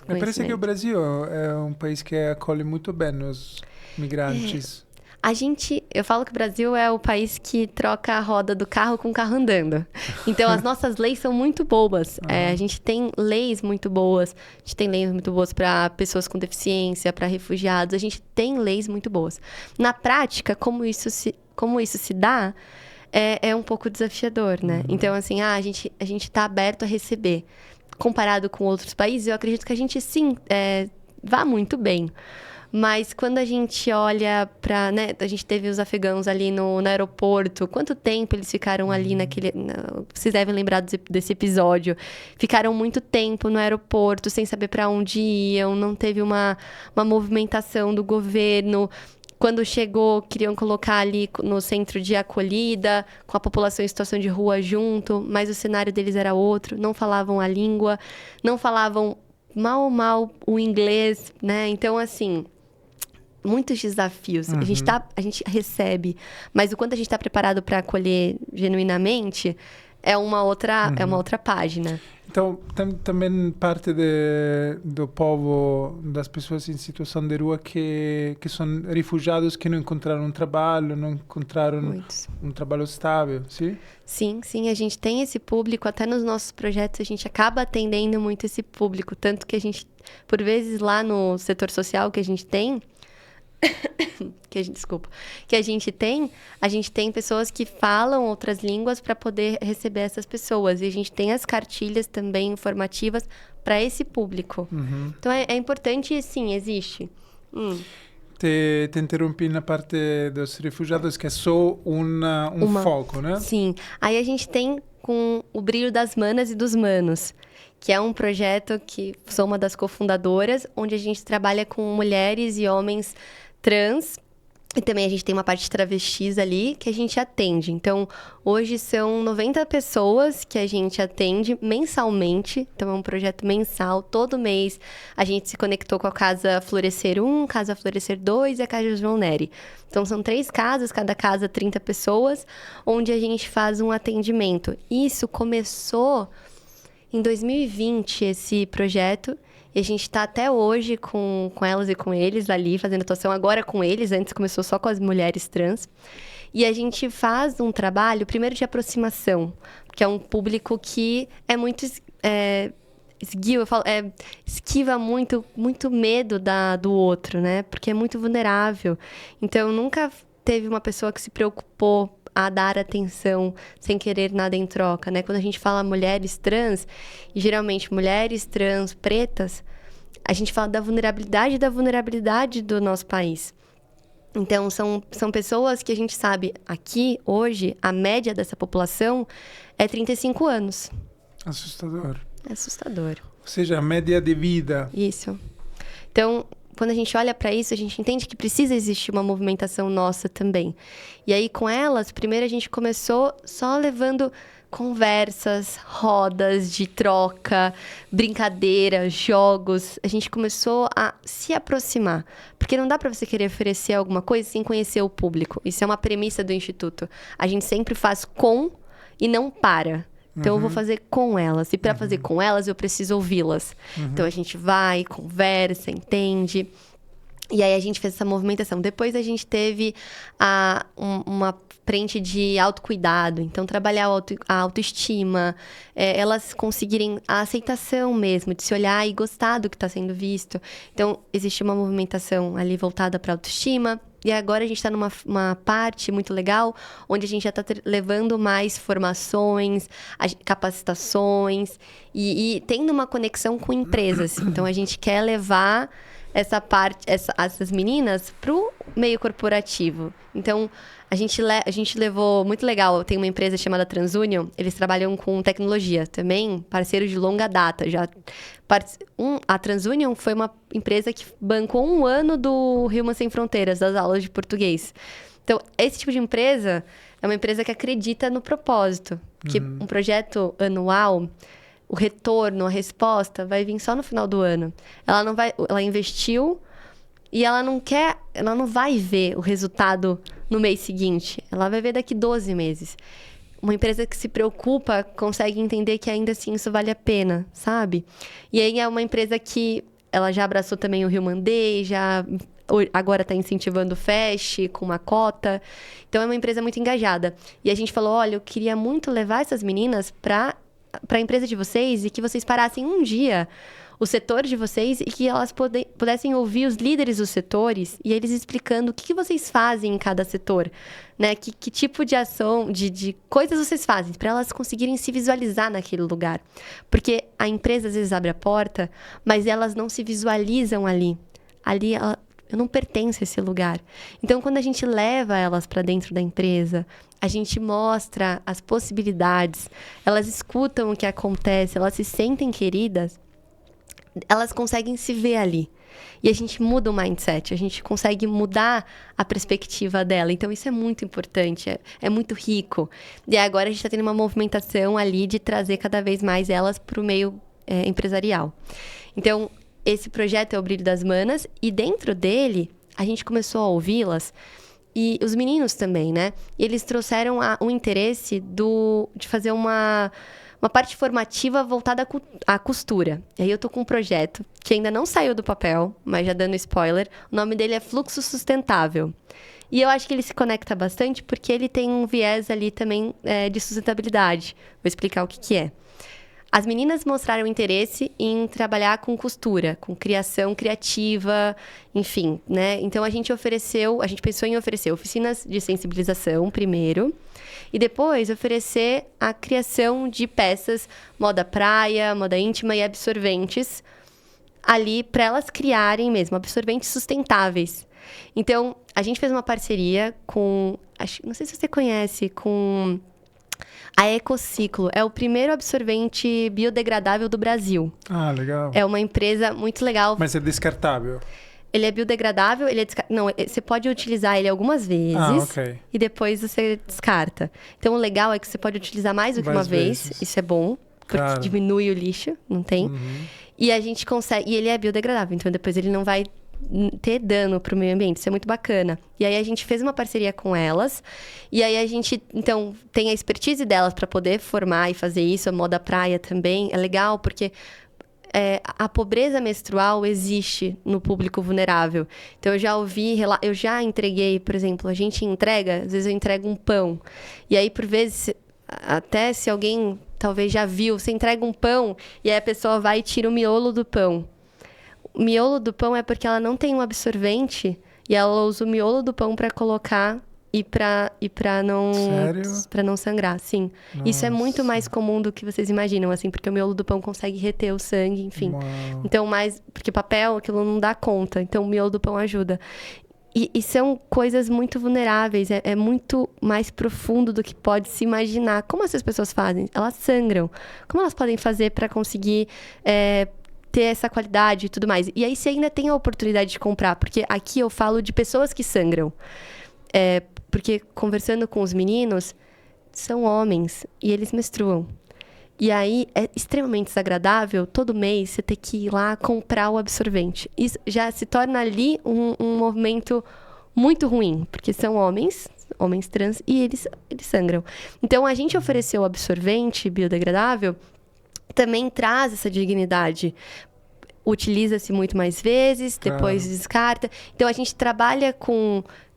parece que o Brasil é um país que acolhe muito bem os migrantes. Eu falo que o Brasil é o país que troca a roda do carro com o carro andando. Então, as nossas leis são muito boas. A gente tem leis muito boas. A gente tem leis muito boas para pessoas com deficiência, para refugiados. A gente tem leis muito boas. Na prática, como isso se dá, é um pouco desafiador, né? Então, assim, a gente tá aberto a receber. Comparado com outros países, eu acredito que a gente, sim, vá muito bem. Mas quando a gente olha para, né, a gente teve os afegãos ali no aeroporto, quanto tempo eles ficaram ali naquele... Vocês devem lembrar desse episódio. Ficaram muito tempo no aeroporto, sem saber para onde iam, não teve uma movimentação do governo. Quando chegou, queriam colocar ali no centro de acolhida, com a população em situação de rua junto, mas o cenário deles era outro, não falavam a língua, não falavam mal o inglês, né? Então, assim... muitos desafios. A gente recebe, mas o quanto a gente está preparado para acolher genuinamente é uma outra página. Então, também parte do povo, das pessoas em situação de rua que são refugiados, que não encontraram um trabalho, não encontraram um trabalho estável, sim? Sim, a gente tem esse público, até nos nossos projetos a gente acaba atendendo muito esse público, tanto que a gente, por vezes lá no setor social que a gente tem, a gente tem pessoas que falam outras línguas para poder receber essas pessoas. E a gente tem as cartilhas também informativas para esse público. Então, é importante, sim, existe. Te interrompi na parte dos refugiados, que é só um foco, né? Sim. Aí a gente tem com o Brilho das Manas e dos Manos, que é um projeto que sou uma das cofundadoras, onde a gente trabalha com mulheres e homens trans, e também a gente tem uma parte de travestis ali que a gente atende. Então, hoje são 90 pessoas que a gente atende mensalmente. Então, é um projeto mensal. Todo mês a gente se conectou com a Casa Florescer 1, Casa Florescer 2 e a Casa João Neri. Então, são 3 casas, cada casa 30 pessoas, onde a gente faz um atendimento. Isso começou em 2020, esse projeto. E a gente está até hoje com elas e com eles ali, fazendo atuação agora com eles. Antes começou só com as mulheres trans. E a gente faz um trabalho, primeiro, de aproximação, que é um público que é muito esquiva muito medo do outro, né? Porque é muito vulnerável. Então, nunca teve uma pessoa que se preocupou a dar atenção sem querer nada em troca, né? Quando a gente fala mulheres trans, e geralmente mulheres trans pretas, a gente fala da vulnerabilidade do nosso país. Então, são pessoas que a gente sabe, aqui, hoje, a média dessa população é 35 anos. Assustador. É assustador. Ou seja, a média de vida. Isso. Então, quando a gente olha para isso, a gente entende que precisa existir uma movimentação nossa também. E aí, com elas, primeiro a gente começou só levando conversas, rodas de troca, brincadeiras, jogos. A gente começou a se aproximar. Porque não dá para você querer oferecer alguma coisa sem conhecer o público. Isso é uma premissa do Instituto. A gente sempre faz com e não para. Então, eu vou fazer com elas. E para fazer com elas, eu preciso ouvi-las. Então, a gente vai, conversa, entende. E aí, a gente fez essa movimentação. Depois, a gente teve uma frente de autocuidado. Então, trabalhar a autoestima. Elas conseguirem a aceitação mesmo, de se olhar e gostar do que está sendo visto. Então, existe uma movimentação ali voltada para a autoestima. E agora a gente está numa parte muito legal, onde a gente já está levando mais formações, capacitações e tendo uma conexão com empresas. Então, a gente quer levar essas meninas para o meio corporativo. Então, a gente levou... Muito legal, tem uma empresa chamada TransUnion, eles trabalham com tecnologia também, parceiros de longa data. A TransUnion foi uma empresa que bancou 1 ano do Rio Sem Fronteiras, das aulas de português. Então, esse tipo de empresa é uma empresa que acredita no propósito. Que um projeto anual, o retorno, a resposta, vai vir só no final do ano. Ela investiu e ela não vai ver o resultado no mês seguinte. Ela vai ver daqui 12 meses. Uma empresa que se preocupa consegue entender que ainda assim isso vale a pena, sabe? E aí é uma empresa que ela já abraçou também o Rio Mandei, agora está incentivando o FEST com uma cota. Então é uma empresa muito engajada. E a gente falou, olha, eu queria muito levar essas meninas para a empresa de vocês e que vocês parassem um dia, o setor de vocês e que elas pudessem ouvir os líderes dos setores e eles explicando o que vocês fazem em cada setor, né? Que tipo de ação, de coisas vocês fazem, para elas conseguirem se visualizar naquele lugar. Porque a empresa às vezes abre a porta, mas elas não se visualizam ali. Ali, eu não pertenço a esse lugar. Então, quando a gente leva elas para dentro da empresa, a gente mostra as possibilidades, elas escutam o que acontece, elas se sentem queridas, elas conseguem se ver ali. E a gente muda o mindset, a gente consegue mudar a perspectiva dela. Então, isso é muito importante, é muito rico. E agora a gente está tendo uma movimentação ali de trazer cada vez mais elas para o meio empresarial. Então, esse projeto é o Brilho das Manas, e dentro dele, a gente começou a ouvi-las, e os meninos também, né? E eles trouxeram o interesse de fazer uma parte formativa voltada à costura. E aí eu tô com um projeto que ainda não saiu do papel, mas já dando spoiler, o nome dele é Fluxo Sustentável. E eu acho que ele se conecta bastante porque ele tem um viés ali também de sustentabilidade. Vou explicar o que é. As meninas mostraram interesse em trabalhar com costura, com criação criativa, enfim, né? Então, a gente pensou em oferecer oficinas de sensibilização primeiro, e depois oferecer a criação de peças, moda praia, moda íntima e absorventes, ali para elas criarem mesmo, absorventes sustentáveis. Então, a gente fez uma parceria não sei se você conhece, com a Ecociclo. É o primeiro absorvente biodegradável do Brasil. Ah, legal. É uma empresa muito legal. Mas é descartável? Ele é biodegradável, não, você pode utilizar ele algumas vezes. Ok. E depois você descarta. Então, o legal é que você pode utilizar mais do que uma vez. Isso é bom, porque Claro. diminui o lixo, não tem? E a gente consegue... E ele é biodegradável, então depois ele não vai ter dano para o meio ambiente. Isso é muito bacana. E aí a gente fez uma parceria com elas. E aí a gente, então, tem a expertise delas para poder formar e fazer isso. A moda praia também é legal, porque a pobreza menstrual existe no público vulnerável. Então, eu já entreguei, por exemplo, a gente entrega, às vezes eu entrego um pão. E aí, por vezes, até se alguém talvez já viu, você entrega um pão e aí a pessoa vai e tira o miolo do pão. O miolo do pão é porque ela não tem um absorvente e ela usa o miolo do pão para colocar e para não sangrar, sim. Nossa. Isso é muito mais comum do que vocês imaginam, assim, porque o miolo do pão consegue reter o sangue, enfim. Uau. Então, porque papel, aquilo não dá conta, então o miolo do pão ajuda. E são coisas muito vulneráveis, é muito mais profundo do que pode se imaginar. Como essas pessoas fazem? Elas sangram. Como elas podem fazer para conseguir ter essa qualidade e tudo mais? E aí você ainda tem a oportunidade de comprar, porque aqui eu falo de pessoas que sangram. Porque conversando com os meninos, são homens e eles menstruam. E aí é extremamente desagradável todo mês você ter que ir lá comprar o absorvente. Isso já se torna ali um movimento muito ruim, porque são homens trans, e eles sangram. Então, a gente ofereceu o absorvente biodegradável, também traz essa dignidade. Utiliza-se muito mais vezes, depois descarta. Então, a gente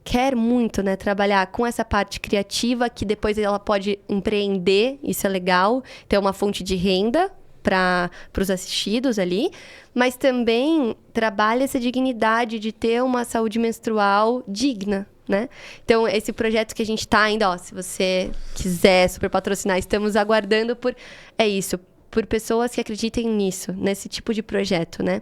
quer muito, né, trabalhar com essa parte criativa, que depois ela pode empreender, isso é legal, ter uma fonte de renda para os assistidos ali, mas também trabalha essa dignidade de ter uma saúde menstrual digna, né? Então, esse projeto que a gente está ainda, se você quiser super patrocinar, estamos aguardando por pessoas que acreditem nisso, nesse tipo de projeto, né?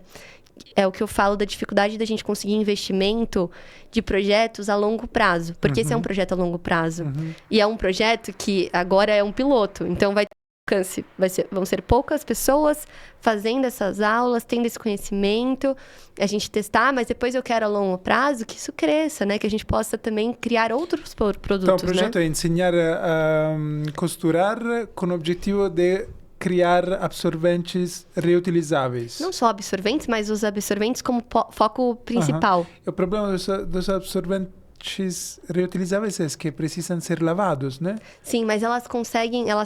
É o que eu falo da dificuldade da gente conseguir investimento de projetos a longo prazo. Porque esse é um projeto a longo prazo. E é um projeto que agora é um piloto. Então, vai ter alcance. Vão ser poucas pessoas fazendo essas aulas, tendo esse conhecimento, a gente testar, mas depois eu quero a longo prazo que isso cresça, né? Que a gente possa também criar outros produtos, então, o projeto é ensinar a costurar com o objetivo de criar absorventes reutilizáveis. Não só absorventes, mas os absorventes como foco principal. O problema dos absorventes reutilizáveis é que precisam ser lavados, né? Sim, mas elas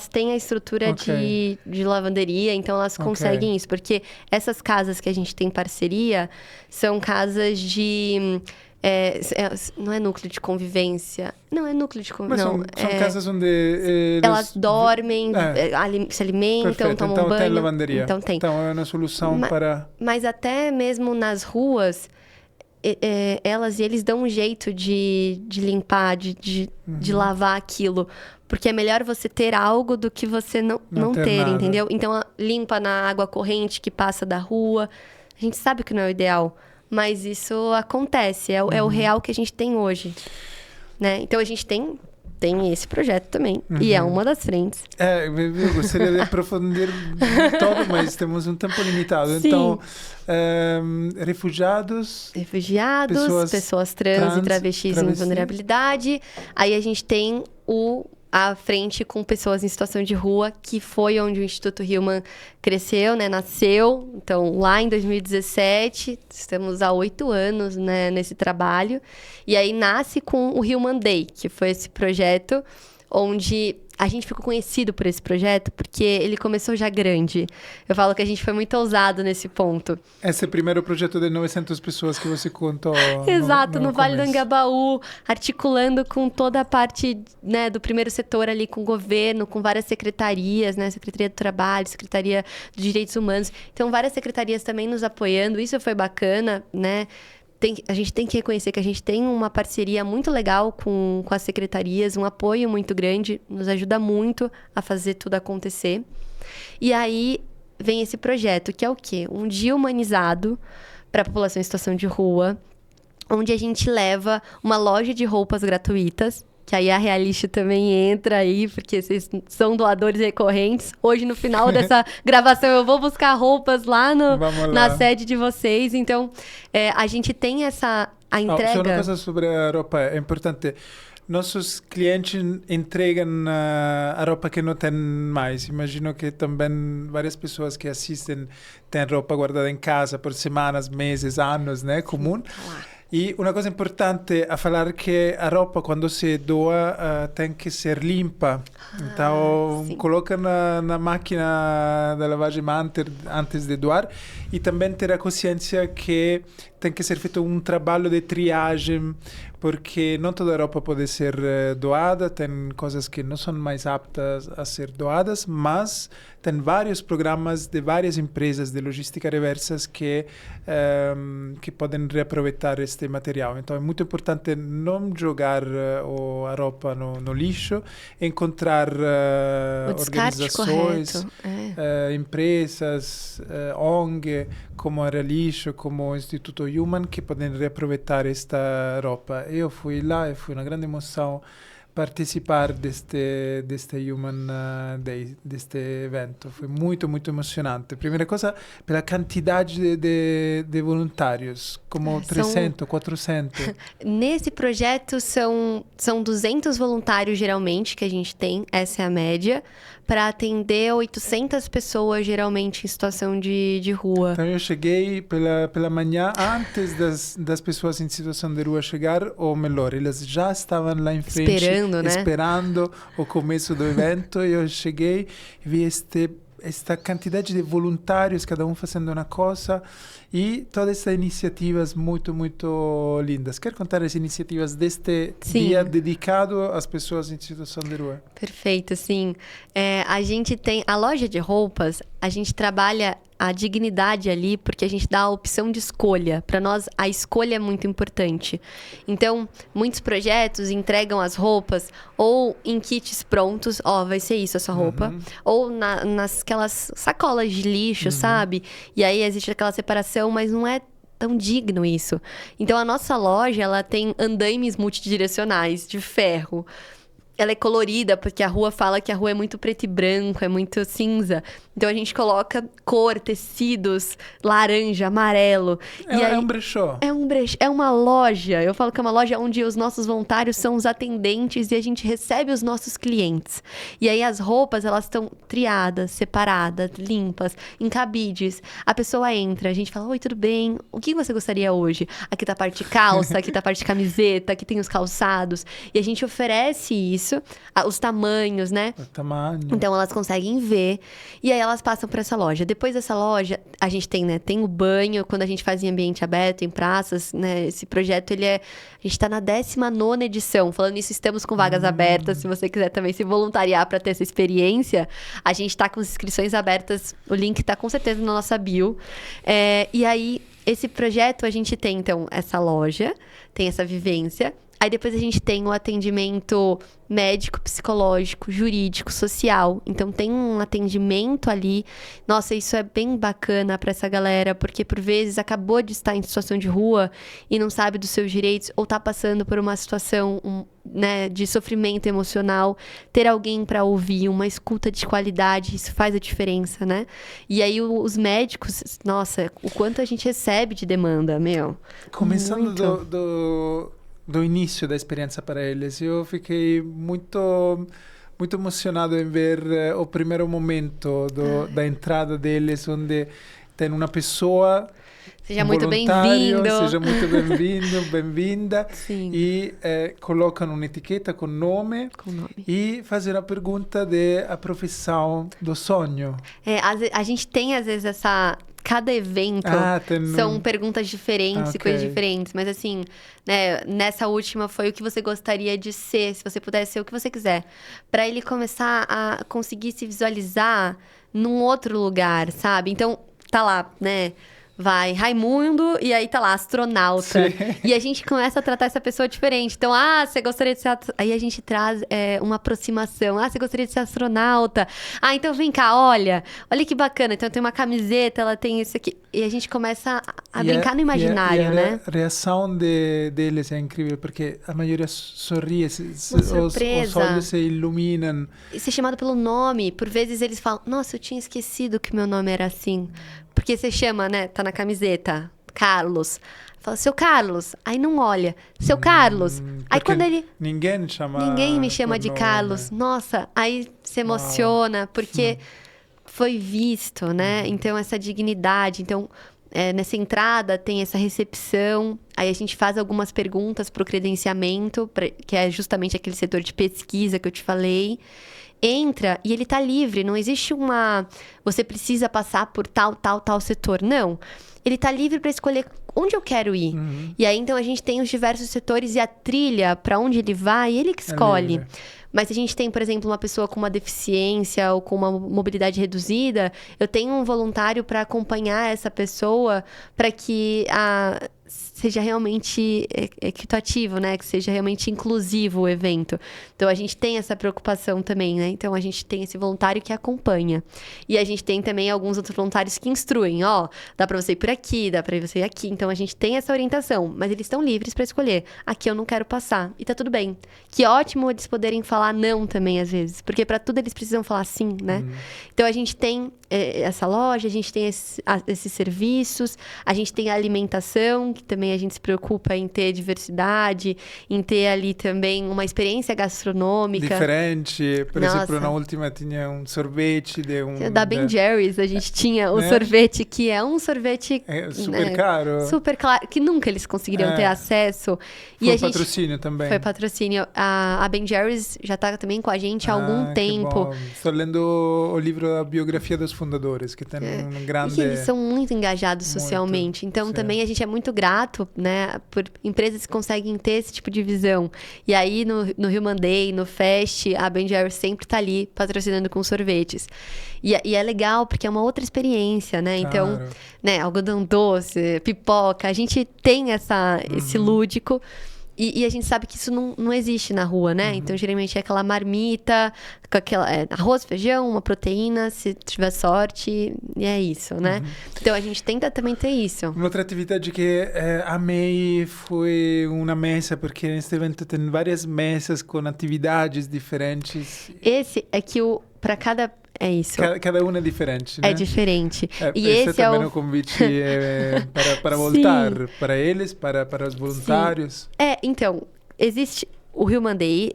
têm a estrutura de lavanderia, então elas conseguem isso. Porque essas casas que a gente tem parceria são casas de não é núcleo de convivência. Não, é núcleo de convivência. São casas onde... elas dormem, se alimentam, perfeito. tomam então, banho. Tem lavanderia. Então tem. Então é uma solução para... Mas até mesmo nas ruas, elas e eles dão um jeito de limpar, de lavar aquilo. Porque é melhor você ter algo do que você não ter, nada. entendeu? Então, limpa na água corrente que passa da rua. A gente sabe que não é o ideal, mas isso acontece. É o real que a gente tem hoje, né? Então, a gente tem esse projeto também. E é uma das frentes. Eu gostaria de aprofundir todo, mas temos um tempo limitado. Sim. Então, refugiados, pessoas trans e travestis em vulnerabilidade. Aí a gente tem a frente com pessoas em situação de rua, que foi onde o Instituto Hillman cresceu, né? Nasceu. Então, lá em 2017, estamos há 8 anos, né, nesse trabalho. E aí nasce com o Hillman Day, que foi esse projeto onde a gente ficou conhecido por esse projeto porque ele começou já grande. Eu falo que a gente foi muito ousado nesse ponto. Esse é o primeiro projeto de 900 pessoas que você contou. Exato, no Vale do Anhangabaú, articulando com toda a parte, né, do primeiro setor ali, com o governo, com várias secretarias, né, Secretaria do Trabalho, Secretaria dos Direitos Humanos. Então, várias secretarias também nos apoiando. Isso foi bacana, né? A gente tem que reconhecer que a gente tem uma parceria muito legal com as secretarias, um apoio muito grande, nos ajuda muito a fazer tudo acontecer. E aí vem esse projeto, que é o quê? Um dia humanizado para a população em situação de rua, onde a gente leva uma loja de roupas gratuitas, que aí a Realixo também entra aí, porque vocês são doadores recorrentes. Hoje, no final dessa gravação, eu vou buscar roupas lá na sede de vocês. Então, a gente tem a entrega... Só uma coisa sobre a roupa, é importante. Nossos clientes entregam a roupa que não tem mais. Imagino que também várias pessoas que assistem têm roupa guardada em casa por semanas, meses, anos, né? Comum. E uma coisa importante a falar que a roupa, quando se doa, tem que ser limpa. Então, coloca na máquina de lavagem antes de doar. E também ter a consciência que tem que ser feito um trabalho de triagem, porque não toda a roupa pode ser doada, tem coisas que não são mais aptas a ser doadas, mas tem vários programas de várias empresas de logística reversas que podem reaproveitar este material. Então é muito importante não jogar a roupa no lixo, encontrar organizações, empresas, ONG, como a Realixo, como o Instituto Hillman, que podem reaproveitar esta roupa. Eu fui lá e foi uma grande emoção participar deste Human Day, deste evento. Foi muito, muito emocionante. Primeira coisa, pela quantidade de voluntários, como 300, 400. Nesse projeto são 200 voluntários, geralmente, que a gente tem, essa é a média, para atender 800 pessoas, geralmente, em situação de rua. Então, eu cheguei pela manhã, antes das pessoas em situação de rua chegar, ou melhor, elas já estavam lá em frente, esperando o começo do evento. Eu cheguei e vi esta quantidade de voluntários, cada um fazendo uma coisa, e todas essas iniciativas muito, muito lindas. Quer contar as iniciativas deste dia dedicado às pessoas em situação de rua? Perfeito, sim. A gente tem a loja de roupas, a gente trabalha a dignidade ali, porque a gente dá a opção de escolha. Para nós, a escolha é muito importante. Então, muitos projetos entregam as roupas ou em kits prontos, vai ser isso a sua roupa, ou aquelas sacolas de lixo, sabe? E aí existe aquela separação, mas não é tão digno isso. Então, a nossa loja, ela tem andaimes multidirecionais de ferro. Ela é colorida, porque a rua fala que a rua é muito preto e branco, é muito cinza. Então, a gente coloca cor, tecidos, laranja, amarelo. É um brechó. É uma loja. Eu falo que é uma loja onde os nossos voluntários são os atendentes e a gente recebe os nossos clientes. E aí, as roupas, elas estão triadas, separadas, limpas, em cabides. A pessoa entra, a gente fala, oi, tudo bem? O que você gostaria hoje? Aqui tá a parte de calça, aqui tá a parte de camiseta, aqui tem os calçados. E a gente oferece isso isso. Os tamanhos, né? O tamanho. Então, elas conseguem ver. E aí, elas passam para essa loja. Depois dessa loja, a gente tem, né? Tem o banho, quando a gente faz em ambiente aberto, em praças, né? Esse projeto, ele é... A gente está na 19ª edição. Falando nisso, estamos com vagas abertas. Se você quiser também se voluntariar para ter essa experiência, a gente está com as inscrições abertas. O link está com certeza na nossa bio. E aí, esse projeto, a gente tem, então, essa loja, tem essa vivência. Aí depois a gente tem o atendimento médico, psicológico, jurídico, social. Então tem um atendimento ali. Nossa, isso é bem bacana para essa galera, porque por vezes acabou de estar em situação de rua e não sabe dos seus direitos ou tá passando por uma situação, né, de sofrimento emocional. Ter alguém para ouvir, uma escuta de qualidade, isso faz a diferença, né? E aí os médicos, nossa, o quanto a gente recebe de demanda, meu. Começando do início da experiência para eles, eu fiquei muito emocionado em ver o primeiro momento da entrada deles, onde tem uma pessoa... Seja muito bem-vindo. Seja muito bem-vindo, bem-vinda. Sim. E colocam uma etiqueta com nome e fazem a pergunta da profissão do sonho. A gente tem, às vezes, cada evento são perguntas diferentes e coisas diferentes. Mas assim, né, nessa última foi o que você gostaria de ser, se você pudesse ser o que você quiser. Para ele começar a conseguir se visualizar num outro lugar, sabe? Então, tá lá, né? Vai Raimundo e aí tá lá, astronauta. Sim. E a gente começa a tratar essa pessoa diferente. Então, você gostaria de ser... Aí a gente traz uma aproximação. Você gostaria de ser astronauta? Então vem cá, olha que bacana. Então tem uma camiseta, ela tem isso aqui. E a gente começa a brincar no imaginário, né? A reação deles é incrível, porque a maioria sorri, os olhos se iluminam. E ser chamado pelo nome. Por vezes eles falam, nossa, eu tinha esquecido que meu nome era assim. Porque você chama, né? Tá na camiseta. Carlos. Fala, seu Carlos. Aí não olha. Seu Carlos. Aí quando ele... Ninguém me chama de Carlos. Nossa, aí se emociona, porque foi visto, né? Então, essa dignidade. Então, nessa entrada tem essa recepção. Aí a gente faz algumas perguntas pro credenciamento, que é justamente aquele setor de pesquisa que eu te falei. Entra e ele tá livre, não existe você precisa passar por tal setor, não. Ele tá livre para escolher onde eu quero ir. E aí, então, a gente tem os diversos setores e a trilha para onde ele vai, ele que escolhe. Mas se a gente tem, por exemplo, uma pessoa com uma deficiência ou com uma mobilidade reduzida, eu tenho um voluntário para acompanhar essa pessoa para que seja realmente equitativo, né? Que seja realmente inclusivo o evento. Então, a gente tem essa preocupação também, né? Então, a gente tem esse voluntário que acompanha. E a gente tem também alguns outros voluntários que instruem. Dá para você ir por aqui, dá para você ir aqui. Então, a gente tem essa orientação. Mas eles estão livres para escolher. Aqui eu não quero passar. E tá tudo bem. Que ótimo eles poderem falar não também, às vezes. Porque para tudo eles precisam falar sim, né? Então, a gente tem essa loja, a gente tem esses serviços, a gente tem a alimentação, que também a gente se preocupa em ter diversidade, em ter ali também uma experiência gastronômica. Diferente. Por exemplo, na última tinha um sorvete da Ben Jerry's, a gente tinha o sorvete, que é um sorvete... super caro. Super claro, que nunca eles conseguiriam ter acesso. Foi patrocínio também. Foi patrocínio. A Ben Jerry's já está também com a gente há algum tempo. Estou lendo o livro da biografia dos fundadores, que tem um grande... E que eles são muito engajados socialmente. Então, também a gente é muito grato, né, por empresas que conseguem ter esse tipo de visão. E aí, no Rio Monday, no Fest, a Ben Jerry's sempre está ali patrocinando com sorvetes. E é legal, porque é uma outra experiência, né? Claro. Então, né, algodão doce, pipoca, a gente tem esse lúdico. E a gente sabe que isso não existe na rua, né? Então, geralmente é aquela marmita, com arroz, feijão, uma proteína, se tiver sorte, e é isso, né? Então, a gente tenta também ter isso. Uma outra atividade que amei foi uma mesa, porque neste evento tem várias mesas com atividades diferentes. Esse é que para cada... É isso. Cada uma é diferente, né? É diferente. E esse também é o convite para voltar, para eles, para os voluntários. Sim. Então, existe o Rio Monday,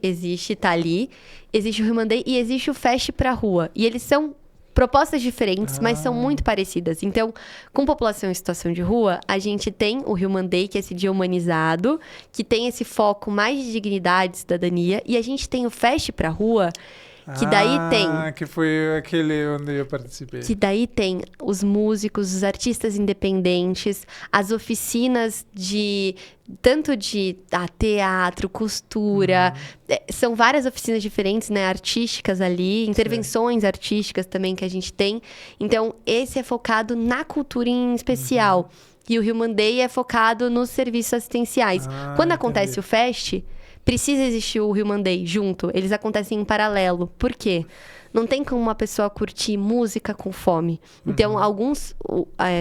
tá ali, existe o Rio Monday e existe o Fest pra rua. E eles são propostas diferentes, mas são muito parecidas. Então, com população em situação de rua, a gente tem o Human Day, que é esse dia humanizado, que tem esse foco mais de dignidade e cidadania, e a gente tem o Fest pra Rua, que daí tem... que foi aquele onde eu participei. Que daí tem os músicos, os artistas independentes, as oficinas tanto de teatro, costura, são várias oficinas diferentes, né, artísticas ali, intervenções artísticas também que a gente tem. Então, esse é focado na cultura em especial. E o Human Day é focado nos serviços assistenciais. Quando acontece o Fest, precisa existir o Human Day junto. Eles acontecem em paralelo. Por quê? Não tem como uma pessoa curtir música com fome. Então,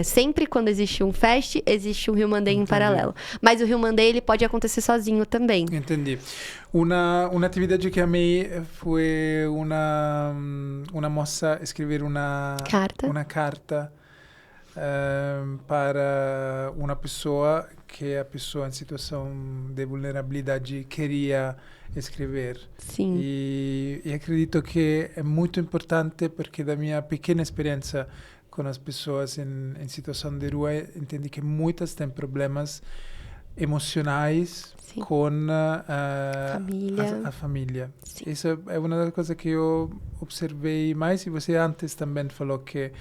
sempre quando existe um Fest, existe um Human Day em paralelo. Mas o Human Day, ele pode acontecer sozinho também. Entendi. Uma atividade que amei foi uma moça escrever uma carta para uma pessoa que a pessoa em situação de vulnerabilidade queria escrever. Sim. E acredito que é muito importante porque da minha pequena experiência com as pessoas em situação de rua, entendi que muitas têm problemas emocionais com a família. Sim. Isso é uma das coisas que eu observei mais, e você antes também falou que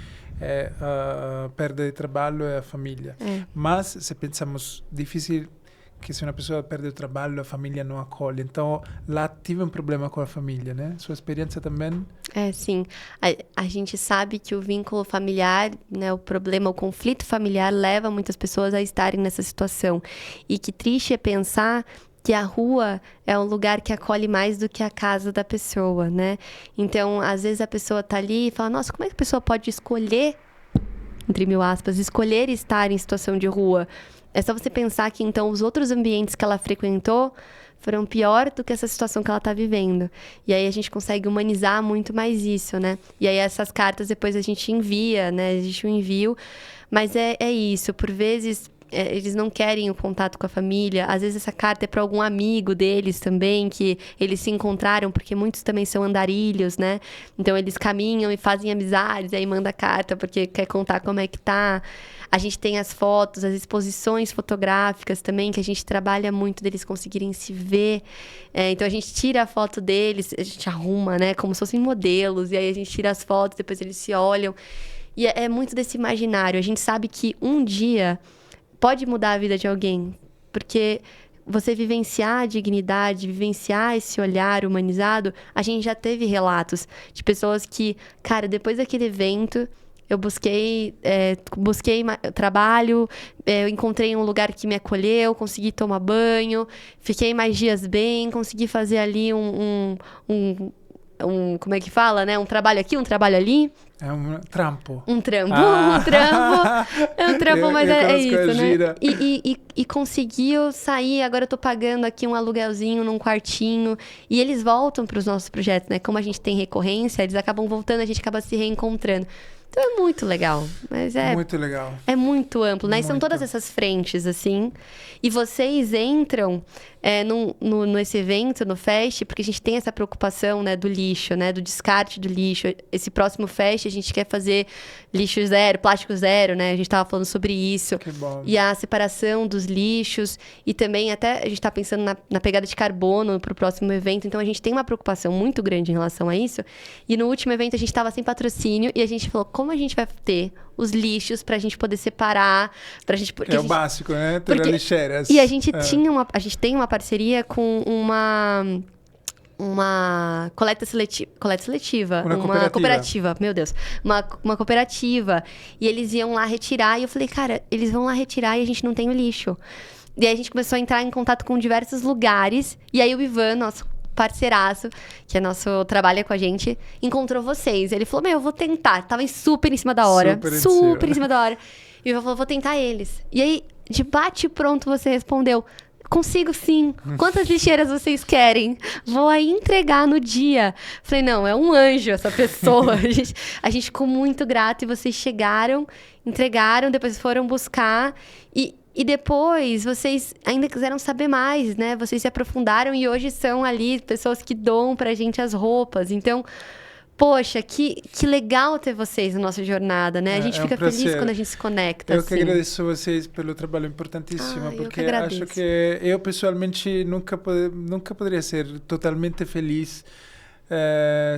a perda de trabalho é a família. Mas se pensamos, difícil que se uma pessoa perde o trabalho, a família não acolhe. Então, lá tive um problema com a família, né? Sua experiência também? Sim. A gente sabe que o vínculo familiar, né, o conflito familiar leva muitas pessoas a estarem nessa situação. E que triste é pensar que a rua é um lugar que acolhe mais do que a casa da pessoa, né? Então, às vezes a pessoa tá ali e fala, nossa, como é que a pessoa pode escolher, entre mil aspas, escolher estar em situação de rua? É só você pensar que, então, os outros ambientes que ela frequentou foram pior do que essa situação que ela está vivendo. E aí a gente consegue humanizar muito mais isso, né? E aí essas cartas depois a gente envia, né? Existe um envio. Mas é isso. Por vezes, eles não querem o contato com a família. Às vezes essa carta é para algum amigo deles também, que eles se encontraram, porque muitos também são andarilhos, né? Então eles caminham e fazem amizades, aí manda carta porque quer contar como é que tá. A gente tem as fotos, as exposições fotográficas também, que a gente trabalha muito deles conseguirem se ver. Então, a gente tira a foto deles, a gente arruma, né? Como se fossem modelos. E aí, a gente tira as fotos, depois eles se olham. E é muito desse imaginário. A gente sabe que um dia pode mudar a vida de alguém. Porque você vivenciar a dignidade, vivenciar esse olhar humanizado, a gente já teve relatos de pessoas que, cara, depois daquele evento... Eu busquei trabalho, eu encontrei um lugar que me acolheu, consegui tomar banho, fiquei mais dias bem, consegui fazer ali como é que fala, né? Um trabalho aqui, um trabalho ali. É um trampo. Um trampo. É um trampo, mas é isso, né? E conseguiu sair, agora eu tô pagando aqui um aluguelzinho num quartinho. E eles voltam para os nossos projetos, né? Como a gente tem recorrência, eles acabam voltando, a gente acaba se reencontrando. Então é muito legal, mas muito legal. É muito amplo, né? Muito. E são todas essas frentes, assim. E vocês entram nesse evento, no Fest, porque a gente tem essa preocupação, né, do lixo, né? Do descarte do lixo. Esse próximo Fest, a gente quer fazer lixo zero, plástico zero, né? A gente estava falando sobre isso. Que bom. E a separação dos lixos. E também até a gente está pensando na pegada de carbono para o próximo evento. Então, a gente tem uma preocupação muito grande em relação a isso. E no último evento, a gente estava sem patrocínio. E a gente falou, como a gente vai ter os lixos pra gente poder separar, pra gente... É o básico, né? Ter lixeiras. E a gente tem uma parceria com uma coleta seletiva, uma cooperativa, meu Deus, uma cooperativa, e eles iam lá retirar, e eu falei, cara, eles vão lá retirar e a gente não tem o lixo. E aí a gente começou a entrar em contato com diversos lugares, e aí o Ivan, nosso parceiraço, que trabalha com a gente, encontrou vocês. Ele falou, eu vou tentar. Tava super em cima da hora. Super em cima da hora. E eu falei, vou tentar eles. E aí, de bate pronto, você respondeu, consigo sim. Quantas lixeiras vocês querem? Vou aí entregar no dia. Falei, não, é um anjo essa pessoa. A gente ficou muito grato e vocês chegaram, entregaram, depois foram buscar e depois, vocês ainda quiseram saber mais, né? Vocês se aprofundaram e hoje são ali pessoas que doam pra gente as roupas. Então, poxa, que legal ter vocês na nossa jornada, né? A gente fica feliz quando a gente se conecta. Eu que agradeço a vocês pelo trabalho importantíssimo, porque acho que eu pessoalmente nunca poderia ser totalmente feliz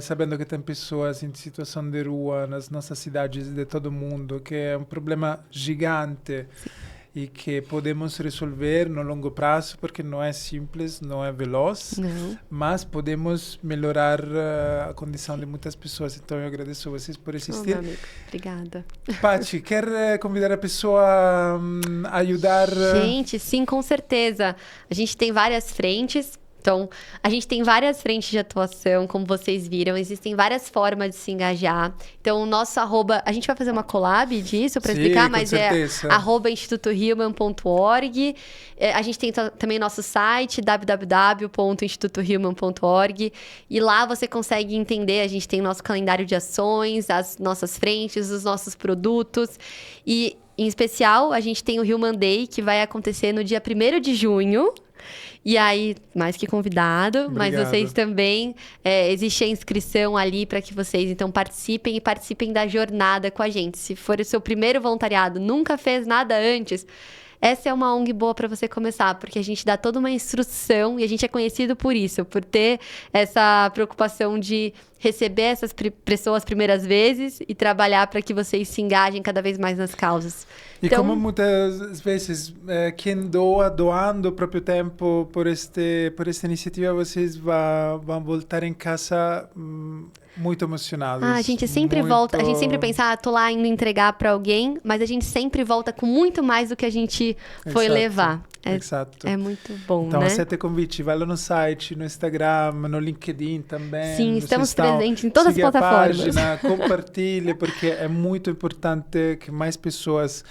sabendo que tem pessoas em situação de rua nas nossas cidades de todo mundo, que é um problema gigante. Sim. E que podemos resolver no longo prazo, porque não é simples, não é veloz, mas podemos melhorar a condição de muitas pessoas. Então, eu agradeço a vocês por existir. Meu amigo, obrigada. Paty, quer convidar a pessoa a ajudar? Gente, sim, com certeza. A gente tem várias frentes. Então, a gente tem várias frentes de atuação, como vocês viram. Existem várias formas de se engajar. Então, o nosso @... A gente vai fazer uma collab disso para explicar, mas certeza. É @institutohuman.org. A gente tem também nosso site, www.institutohuman.org. E lá você consegue entender, a gente tem nosso calendário de ações, as nossas frentes, os nossos produtos. E, em especial, a gente tem o Human Day, que vai acontecer no dia 1º de junho. E aí, mais que convidado, Obrigado. Mas vocês também, existe a inscrição ali para que vocês, então, participem da jornada com a gente. Se for o seu primeiro voluntariado, nunca fez nada antes, essa é uma ONG boa para você começar, porque a gente dá toda uma instrução e a gente é conhecido por isso, por ter essa preocupação de receber essas pessoas primeiras vezes e trabalhar para que vocês se engajem cada vez mais nas causas. E então, como muitas vezes quem doando o próprio tempo por esta iniciativa, vocês vão voltar em casa muito emocionados. A gente sempre volta, a gente sempre pensa, tô lá indo entregar para alguém, mas a gente sempre volta com muito mais do que a gente foi levar. Exato. É muito bom, então, né? Então, aceita convite, vai lá no site, no Instagram, no LinkedIn também. Sim, estamos presentes em todas as plataformas. Siga a página, compartilhe, porque é muito importante que mais pessoas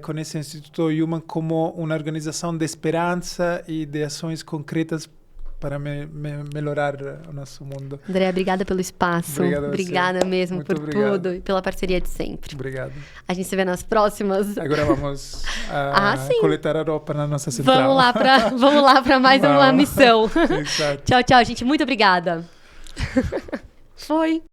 conheçam o Instituto Human como uma organização de esperança e de ações concretas para melhorar o nosso mundo. André, obrigada pelo espaço. Obrigada mesmo muito por tudo e pela parceria de sempre. Obrigado. A gente se vê nas próximas. Agora vamos coletar a roupa na nossa central. Vamos lá para mais uma missão. Exato. Tchau, tchau, gente. Muito obrigada. Foi.